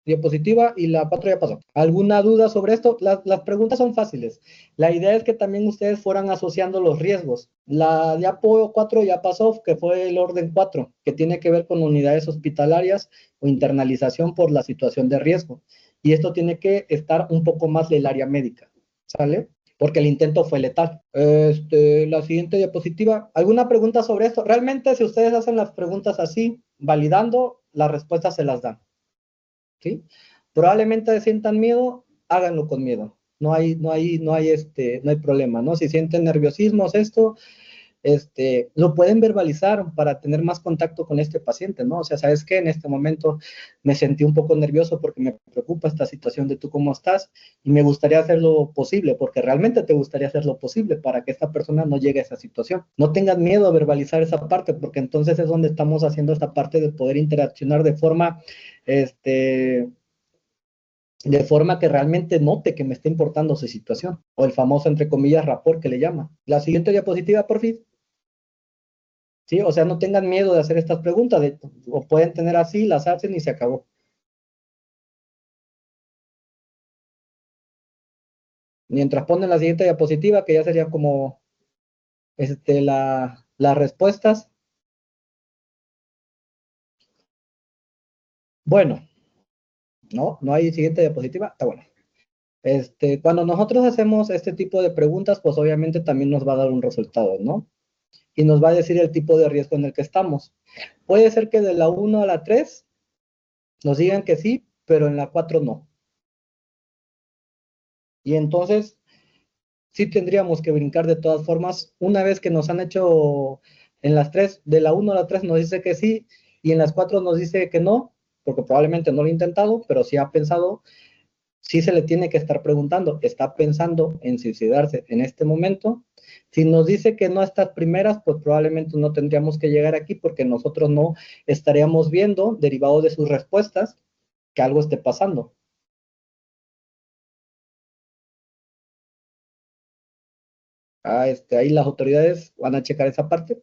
S2: diapositiva y la 4 ya pasó. ¿Alguna duda sobre esto? Las preguntas son fáciles. La idea es que también ustedes fueran asociando los riesgos. La diapo 4 ya pasó, que fue el orden 4, que tiene que ver con unidades hospitalarias o internalización por la situación de riesgo. Y esto tiene que estar un poco más del área médica. ¿Sale? Porque el intento fue letal. La siguiente diapositiva. ¿Alguna pregunta sobre esto? Realmente, si ustedes hacen las preguntas así, validando, las respuestas se las dan. ¿Sí? Probablemente sientan miedo, háganlo con miedo. No hay problema, ¿no? Si sienten nerviosismos, lo pueden verbalizar para tener más contacto con este paciente, ¿no? O sea, ¿sabes qué? En este momento me sentí un poco nervioso porque me preocupa esta situación de tú cómo estás y me gustaría hacer lo posible, porque realmente te gustaría hacer lo posible para que esta persona no llegue a esa situación. No tengas miedo a verbalizar esa parte, porque entonces es donde estamos haciendo esta parte de poder interaccionar de forma, de forma que realmente note que me está importando su situación, o el famoso, entre comillas, rapport que le llama. La siguiente diapositiva, por fin. ¿Sí? O sea, no tengan miedo de hacer estas preguntas, o pueden tener así, las hacen y se acabó. Mientras ponen la siguiente diapositiva, que ya sería como las respuestas. Bueno, no hay siguiente diapositiva, está bueno. Cuando nosotros hacemos este tipo de preguntas, pues obviamente también nos va a dar un resultado, ¿no? Y nos va a decir el tipo de riesgo en el que estamos. Puede ser que de la 1 a la 3 nos digan que sí, pero en la 4 no. Y entonces sí tendríamos que brincar de todas formas. Una vez que nos han hecho en las 3, de la 1 a la 3 nos dice que sí, y en las 4 nos dice que no, porque probablemente no lo ha intentado, pero sí ha pensado, sí se le tiene que estar preguntando, ¿está pensando en suicidarse en este momento? Si nos dice que no a estas primeras, pues probablemente no tendríamos que llegar aquí porque nosotros no estaríamos viendo, derivado de sus respuestas, que algo esté pasando. Ahí las autoridades van a checar esa parte.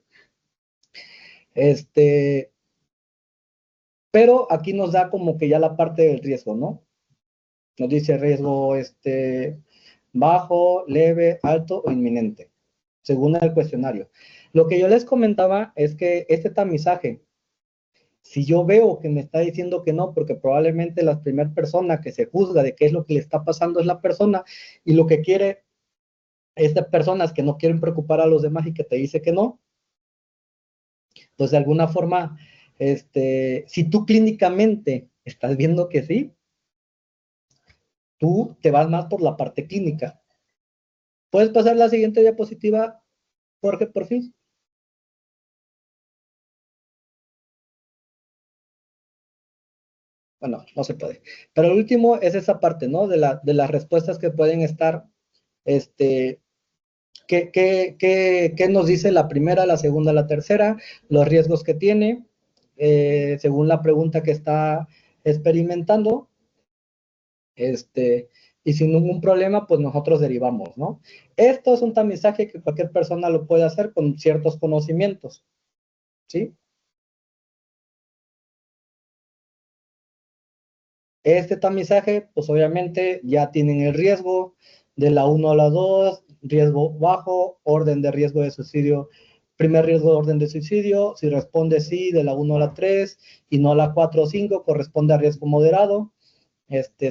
S2: Pero aquí nos da como que ya la parte del riesgo, ¿no? Nos dice riesgo bajo, leve, alto o inminente, según el cuestionario. Lo que yo les comentaba es que este tamizaje, si yo veo que me está diciendo que no, porque probablemente la primera persona que se juzga de qué es lo que le está pasando es la persona, y lo que quiere estas personas que no quieren preocupar a los demás y que te dice que no, pues de alguna forma, si tú clínicamente estás viendo que sí, tú te vas más por la parte clínica. ¿Puedes pasar la siguiente diapositiva, Jorge, por fin? bueno, no se puede. Pero el último es esa parte, ¿no? De las respuestas que pueden estar, ¿qué nos dice la primera, la segunda, la tercera? Los riesgos que tiene, según la pregunta que está experimentando, y sin ningún problema, pues nosotros derivamos, ¿no? Esto es un tamizaje que cualquier persona lo puede hacer con ciertos conocimientos, ¿sí? Este tamizaje, pues obviamente ya tienen el riesgo de la 1 a la 2, riesgo bajo, orden de riesgo de suicidio, primer riesgo de orden de suicidio, si responde sí de la 1 a la 3 y no a la 4 o 5, corresponde a riesgo moderado.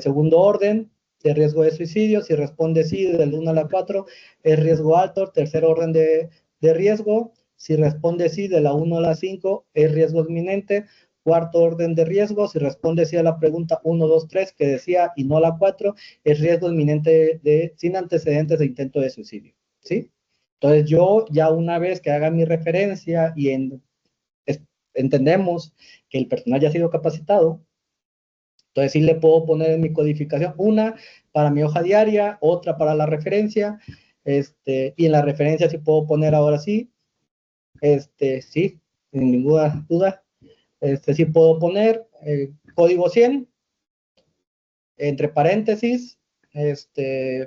S2: Segundo orden de riesgo de suicidio, si responde sí del 1 a la 4, es riesgo alto. Tercer orden de riesgo, si responde sí de la 1 a la 5, es riesgo inminente. Cuarto orden de riesgo, si responde sí a la pregunta 1, 2, 3, que decía, y no a la 4, es riesgo inminente sin antecedentes de intento de suicidio, ¿sí? Entonces yo ya una vez que haga mi referencia y entendemos que el personal ya ha sido capacitado, entonces sí le puedo poner en mi codificación una para mi hoja diaria, otra para la referencia, y en la referencia sí puedo poner ahora sí, sí, sin ninguna duda, sí puedo poner código 100, entre paréntesis,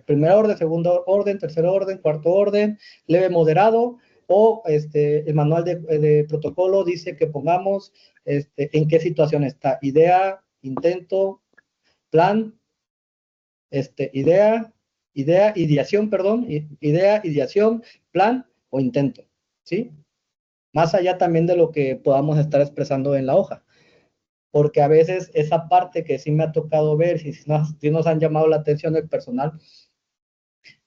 S2: primer orden, segundo orden, tercer orden, cuarto orden, leve moderado, o el manual de protocolo dice que pongamos en qué situación está, idea, intento, plan, ideación, perdón, idea, ideación, plan o intento, ¿sí? Más allá también de lo que podamos estar expresando en la hoja, porque a veces esa parte que sí me ha tocado ver, si nos han llamado la atención el personal,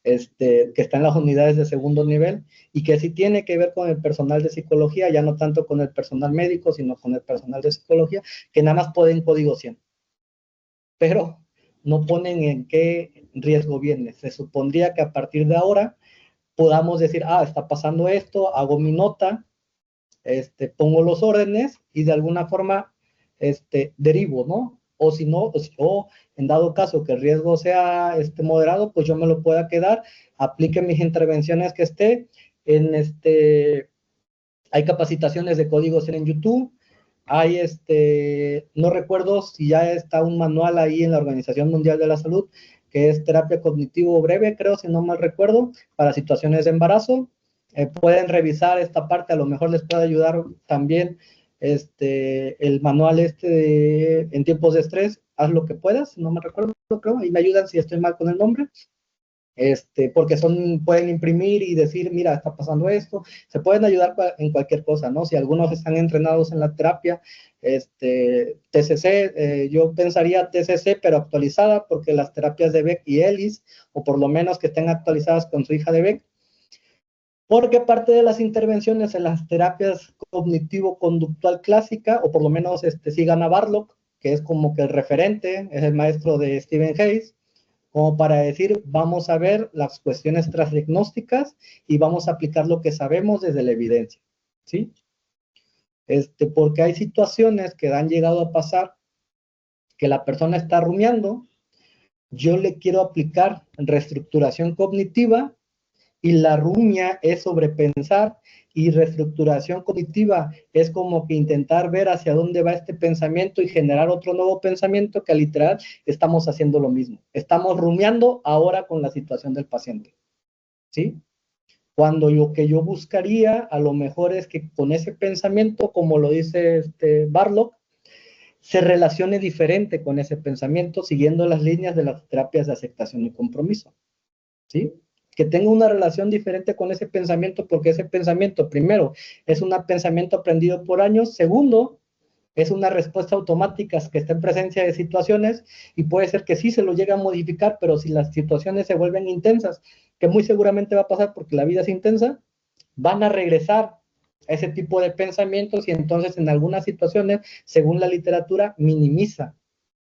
S2: que está en las unidades de segundo nivel y que sí tiene que ver con el personal de psicología, ya no tanto con el personal médico, sino con el personal de psicología, que nada más ponen código 100. Pero no ponen en qué riesgo viene. Se supondría que a partir de ahora podamos decir, está pasando esto, hago mi nota, pongo los órdenes y de alguna forma derivo, ¿no? O si no, o en dado caso que el riesgo sea moderado, pues yo me lo pueda quedar, aplique mis intervenciones que esté en hay capacitaciones de códigos en YouTube, hay no recuerdo si ya está un manual ahí en la Organización Mundial de la Salud, que es terapia cognitivo breve, creo, si no mal recuerdo, para situaciones de embarazo. Pueden revisar esta parte, a lo mejor les puede ayudar también el manual en tiempos de estrés, haz lo que puedas, si no me recuerdo, creo, y me ayudan si estoy mal con el nombre. Porque pueden imprimir y decir, mira, está pasando esto, se pueden ayudar en cualquier cosa, ¿no? Si algunos están entrenados en la terapia, TCC, yo pensaría TCC, pero actualizada, porque las terapias de Beck y Ellis, o por lo menos que estén actualizadas con su hija de Beck, porque parte de las intervenciones en las terapias cognitivo-conductual clásica, o por lo menos sigan a Barlock, que es como que el referente, es el maestro de Stephen Hayes, como para decir, vamos a ver las cuestiones transdiagnósticas y vamos a aplicar lo que sabemos desde la evidencia, ¿sí? Porque hay situaciones que han llegado a pasar que la persona está rumiando, yo le quiero aplicar reestructuración cognitiva y la rumia es sobrepensar y reestructuración cognitiva es como que intentar ver hacia dónde va este pensamiento y generar otro nuevo pensamiento que literal estamos haciendo lo mismo. Estamos rumiando ahora con la situación del paciente, ¿sí? Cuando lo que yo buscaría a lo mejor es que con ese pensamiento, como lo dice Barlock, se relacione diferente con ese pensamiento siguiendo las líneas de las terapias de aceptación y compromiso, ¿sí? Que tenga una relación diferente con ese pensamiento, porque ese pensamiento, primero, es un pensamiento aprendido por años, segundo, es una respuesta automática que está en presencia de situaciones y puede ser que sí se lo llegue a modificar, pero si las situaciones se vuelven intensas, que muy seguramente va a pasar porque la vida es intensa, van a regresar a ese tipo de pensamientos y entonces en algunas situaciones, según la literatura, minimiza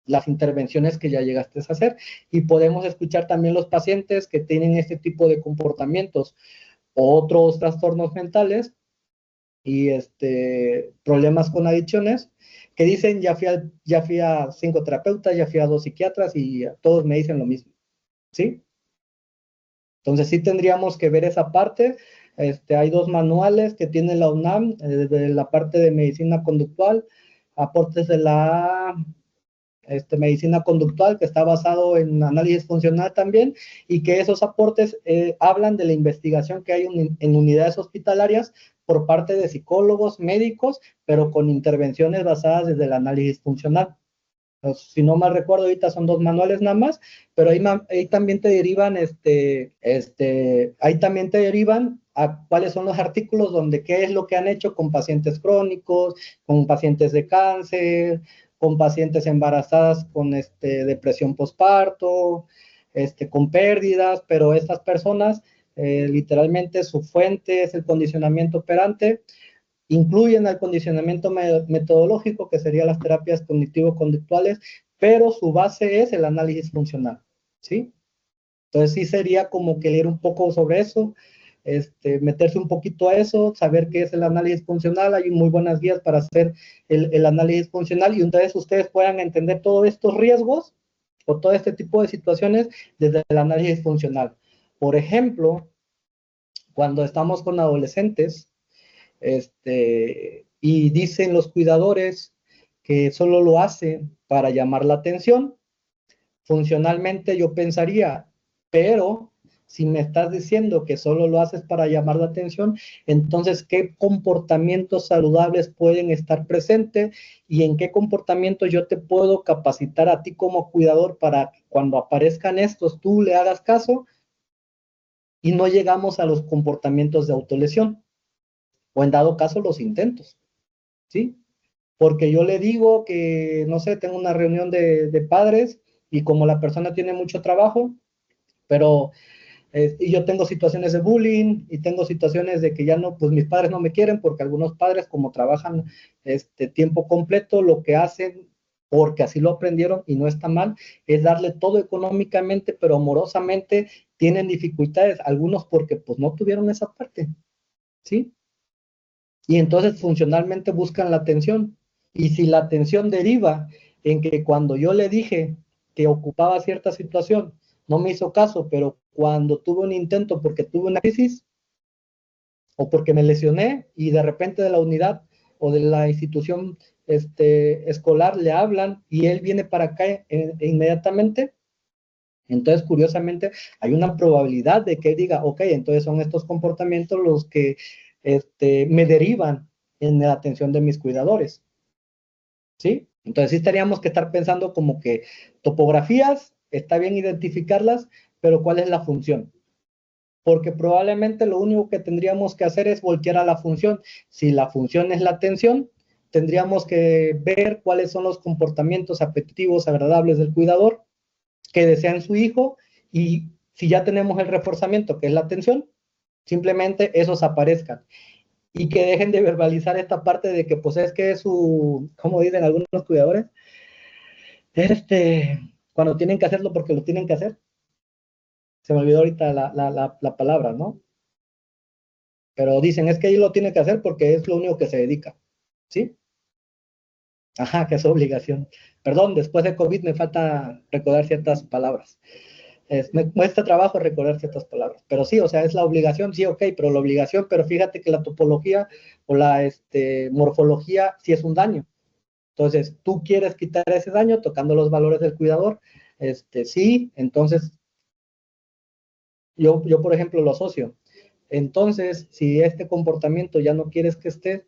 S2: las intervenciones que ya llegaste a hacer. Y podemos escuchar también los pacientes que tienen este tipo de comportamientos o otros trastornos mentales y problemas con adicciones, que dicen, ya fui a 5 terapeutas, ya fui a 2 psiquiatras y todos me dicen lo mismo, ¿sí? Entonces sí tendríamos que ver esa parte. Hay 2 manuales que tiene la UNAM, de la parte de medicina conductual, aportes de la medicina conductual, que está basado en análisis funcional también, y que esos aportes hablan de la investigación que hay en unidades hospitalarias por parte de psicólogos, médicos, pero con intervenciones basadas desde el análisis funcional. Entonces, si no mal recuerdo, ahorita son 2 manuales nada más, pero ahí también te derivan, ahí también te derivan a cuáles son los artículos donde qué es lo que han hecho con pacientes crónicos, con pacientes de cáncer, con pacientes embarazadas con depresión postparto, con pérdidas, pero estas personas, literalmente su fuente es el condicionamiento operante. Incluyen el condicionamiento metodológico, que serían las terapias cognitivo-conductuales, pero su base es el análisis funcional, ¿sí? Entonces sí sería como que leer un poco sobre eso, meterse un poquito a eso, saber qué es el análisis funcional. Hay muy buenas guías para hacer el análisis funcional, y entonces ustedes puedan entender todos estos riesgos o todo este tipo de situaciones desde el análisis funcional. Por ejemplo, cuando estamos con adolescentes, y dicen los cuidadores que solo lo hacen para llamar la atención, funcionalmente yo pensaría, pero si me estás diciendo que solo lo haces para llamar la atención, entonces, ¿qué comportamientos saludables pueden estar presentes y en qué comportamientos yo te puedo capacitar a ti como cuidador para que cuando aparezcan estos tú le hagas caso y no llegamos a los comportamientos de autolesión? O en dado caso los intentos, ¿sí? Porque yo le digo que, no sé, tengo una reunión de padres y como la persona tiene mucho trabajo, pero y yo tengo situaciones de bullying y tengo situaciones de que ya no, pues mis padres no me quieren, porque algunos padres, como trabajan tiempo completo, lo que hacen, porque así lo aprendieron y no está mal, es darle todo económicamente, pero amorosamente tienen dificultades, algunos porque pues no tuvieron esa parte, ¿sí? Y entonces funcionalmente buscan la atención. Y si la atención deriva en que cuando yo le dije que ocupaba cierta situación, no me hizo caso, pero cuando tuve un intento porque tuve una crisis o porque me lesioné y de repente de la unidad o de la institución escolar le hablan y él viene para acá inmediatamente, entonces curiosamente hay una probabilidad de que diga, ok, entonces son estos comportamientos los que me derivan en la atención de mis cuidadores, ¿sí? Entonces sí tendríamos que estar pensando como que topografías, está bien identificarlas, pero ¿cuál es la función? Porque probablemente lo único que tendríamos que hacer es voltear a la función. Si la función es la atención, tendríamos que ver cuáles son los comportamientos apetitivos agradables del cuidador que desean su hijo, y si ya tenemos el reforzamiento, que es la atención, simplemente esos aparezcan y que dejen de verbalizar esta parte de que pues es que es su, como dicen algunos cuidadores, cuando tienen que hacerlo porque lo tienen que hacer. Se me olvidó ahorita la palabra, ¿no? Pero dicen, es que él lo tiene que hacer porque es lo único que se dedica, ¿sí? Ajá, que es obligación. Perdón, después de COVID me falta recordar ciertas palabras. Me cuesta trabajo recordar ciertas palabras, pero sí, o sea, es la obligación, sí, ok, pero la obligación, pero fíjate que la topología o la morfología sí es un daño. Entonces, tú quieres quitar ese daño tocando los valores del cuidador, sí, entonces, yo por ejemplo lo asocio. Entonces, si este comportamiento ya no quieres que esté,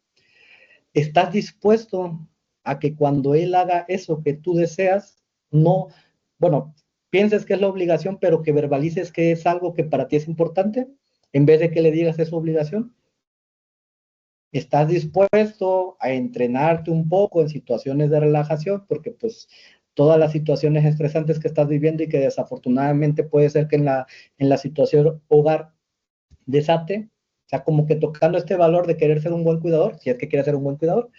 S2: ¿estás dispuesto a que cuando él haga eso que tú deseas, no, bueno, pienses que es la obligación, pero que verbalices que es algo que para ti es importante, en vez de que le digas es su obligación? ¿Estás dispuesto a entrenarte un poco en situaciones de relajación? Porque pues todas las situaciones estresantes que estás viviendo y que desafortunadamente puede ser que en la situación hogar desate, o sea, como que tocando este valor de querer ser un buen cuidador, si es que quieres ser un buen cuidador,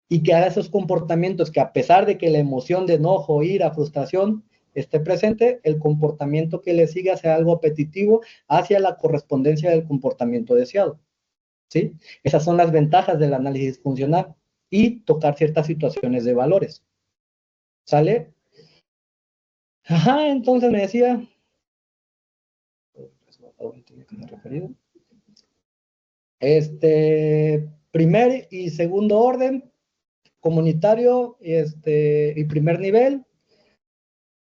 S2: y que haga esos comportamientos que, a pesar de que la emoción de enojo, ira, frustración esté presente, el comportamiento que le siga sea algo apetitivo hacia la correspondencia del comportamiento deseado. ¿sí? Esas son las ventajas del análisis funcional y tocar ciertas situaciones de valores. ¿Sale? Ajá, entonces me decía... primer y segundo orden, comunitario y primer nivel.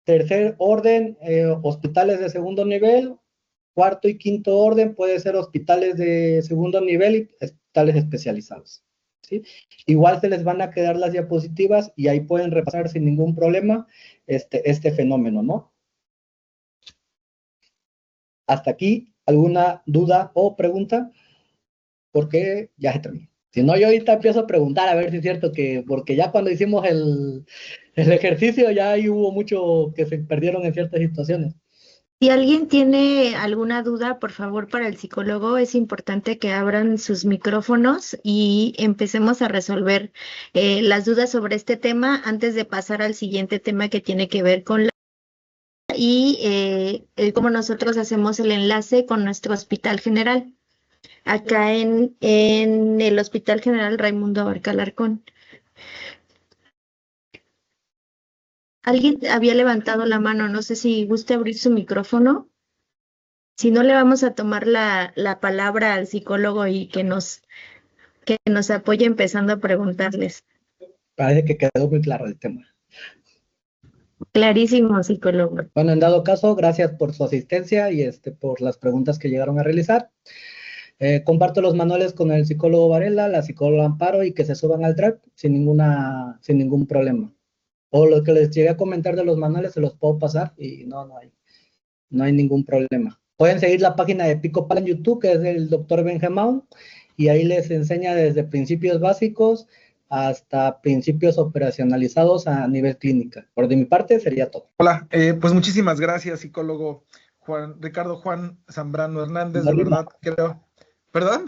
S2: Tercer orden, hospitales de segundo nivel. Cuarto y quinto orden puede ser hospitales de segundo nivel y hospitales especializados, ¿sí? Igual se les van a quedar las diapositivas y ahí pueden repasar sin ningún problema este fenómeno, ¿no? Hasta aquí, ¿alguna duda o pregunta? Porque ya se terminó. Si no, yo ahorita empiezo a preguntar a ver si es cierto que, porque ya cuando hicimos el ejercicio ya ahí hubo mucho que se perdieron en ciertas situaciones.
S3: Si alguien tiene alguna duda, por favor, para el psicólogo, es importante que abran sus micrófonos y empecemos a resolver las dudas sobre este tema antes de pasar al siguiente tema que tiene que ver con cómo nosotros hacemos el enlace con nuestro hospital general, acá en el Hospital General Raimundo Abarca Alarcón. Alguien había levantado la mano, no sé si gusta abrir su micrófono. Si no, le vamos a tomar la palabra al psicólogo y que nos apoye empezando a preguntarles.
S2: Parece que quedó muy claro el tema.
S3: Clarísimo, psicólogo.
S2: Bueno, en dado caso, gracias por su asistencia y por las preguntas que llegaron a realizar. Comparto los manuales con el psicólogo Varela, la psicóloga Amparo, y que se suban al Drive sin ningún problema. O lo que les llegué a comentar de los manuales se los puedo pasar y no hay ningún problema. Pueden seguir la página de Pico Pala en YouTube, que es del Dr. Benjamin, y ahí les enseña desde principios básicos hasta principios operacionalizados a nivel clínica. Por de mi parte sería todo.
S1: Hola, pues muchísimas gracias, psicólogo Ricardo Juan Zambrano Hernández,
S2: No
S1: de
S2: rima.
S1: verdad creo. ¿Perdón?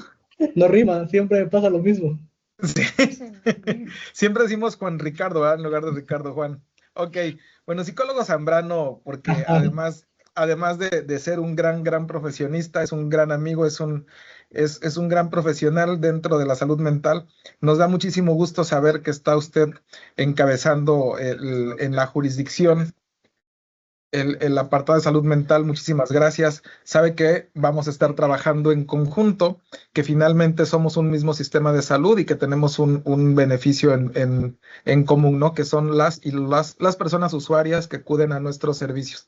S2: No rima, siempre me pasa lo mismo.
S1: Sí. Siempre decimos Juan Ricardo, ¿verdad? En lugar de Ricardo Juan. Ok, bueno, psicólogo Zambrano, porque además de ser un gran profesionista, es un gran amigo, es un gran profesional dentro de la salud mental. Nos da muchísimo gusto saber que está usted encabezando en la jurisdicción el apartado de salud mental. Muchísimas gracias. Sabe que vamos a estar trabajando en conjunto, que finalmente somos un mismo sistema de salud y que tenemos un beneficio en común, ¿no? Que son las personas usuarias que acuden a nuestros servicios.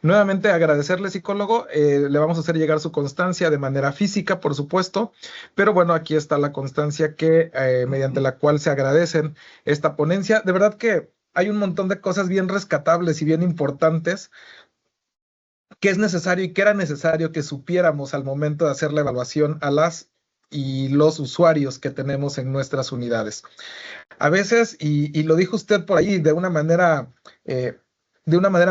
S1: Nuevamente agradecerle, psicólogo. Le vamos a hacer llegar su constancia de manera física, por supuesto, pero bueno, aquí está la constancia mediante la cual se agradecen esta ponencia. De verdad que hay un montón de cosas bien rescatables y bien importantes que es necesario y que era necesario que supiéramos al momento de hacer la evaluación a las y los usuarios que tenemos en nuestras unidades. A veces, y lo dijo usted por ahí de una manera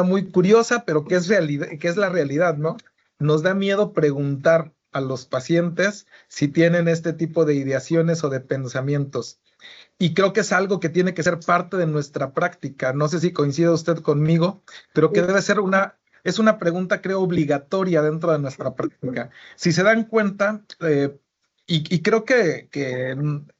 S1: muy curiosa, pero que es la realidad, ¿no? Nos da miedo preguntar a los pacientes si tienen este tipo de ideaciones o de pensamientos. Y creo que es algo que tiene que ser parte de nuestra práctica. No sé si coincide usted conmigo, pero que debe ser es una pregunta, creo, obligatoria dentro de nuestra práctica. Si se dan cuenta, y creo que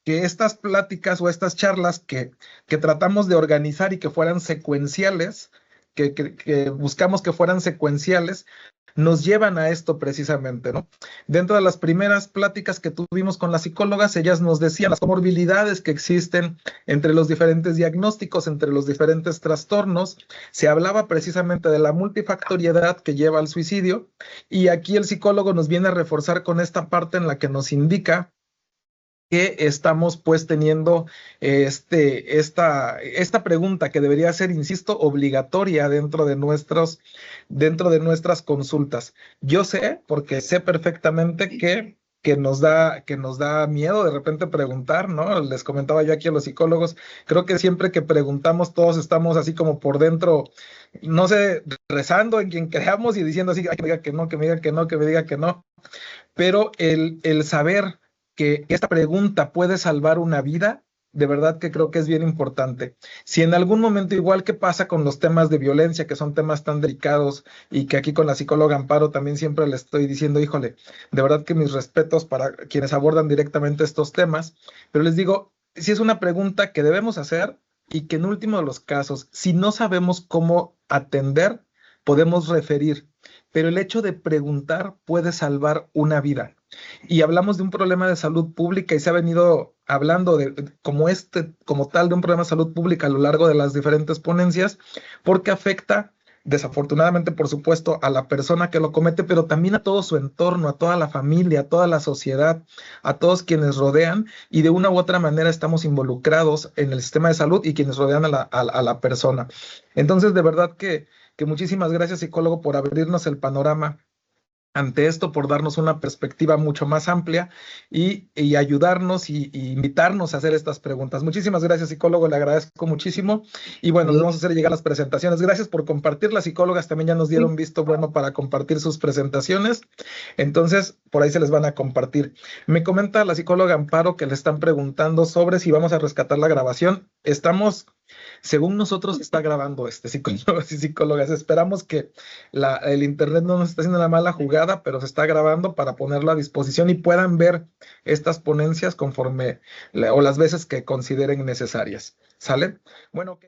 S1: estas pláticas o estas charlas que tratamos de organizar y que fueran secuenciales, que buscamos que fueran secuenciales, nos llevan a esto precisamente, ¿no? Dentro de las primeras pláticas que tuvimos con las psicólogas, ellas nos decían las comorbilidades que existen entre los diferentes diagnósticos, entre los diferentes trastornos. Se hablaba precisamente de la multifactoriedad que lleva al suicidio, y aquí el psicólogo nos viene a reforzar con esta parte en la que nos indica que estamos pues teniendo esta pregunta que debería ser, insisto, obligatoria dentro de nuestras consultas. Yo sé, porque sé perfectamente que nos da miedo de repente preguntar, ¿no? Les comentaba yo aquí a los psicólogos, creo que siempre que preguntamos todos estamos así como por dentro, no sé, rezando en quien creamos y diciendo así, ay, que me diga que no, que me diga que no, que me diga que no, pero el saber que esta pregunta puede salvar una vida de verdad que creo que es bien importante. Si en algún momento, igual que pasa con los temas de violencia, que son temas tan delicados y que aquí con la psicóloga Amparo también siempre le estoy diciendo, híjole, de verdad que mis respetos para quienes abordan directamente estos temas, pero les digo, si es una pregunta que debemos hacer y que en último de los casos, si no sabemos cómo atender, podemos referir, pero el hecho de preguntar puede salvar una vida. Y hablamos de un problema de salud pública y se ha venido hablando como tal de un problema de salud pública a lo largo de las diferentes ponencias, porque afecta desafortunadamente, por supuesto, a la persona que lo comete, pero también a todo su entorno, a toda la familia, a toda la sociedad, a todos quienes rodean, y de una u otra manera estamos involucrados en el sistema de salud y quienes rodean a la persona. Entonces, de verdad que muchísimas gracias, psicólogo, por abrirnos el panorama ante esto, por darnos una perspectiva mucho más amplia y ayudarnos y invitarnos a hacer estas preguntas. Muchísimas gracias, psicólogo, le agradezco muchísimo. Y bueno, les vamos a hacer llegar las presentaciones. Gracias por compartir. Las psicólogas también ya nos dieron visto bueno para compartir sus presentaciones. Entonces, por ahí se les van a compartir. Me comenta la psicóloga Amparo que le están preguntando sobre si vamos a rescatar la grabación. Según nosotros, está grabando psicólogos y psicólogas. Esperamos que el internet no nos está haciendo una mala jugada, pero se está grabando para ponerlo a disposición y puedan ver estas ponencias conforme o las veces que consideren necesarias. ¿Sale? Bueno, ok.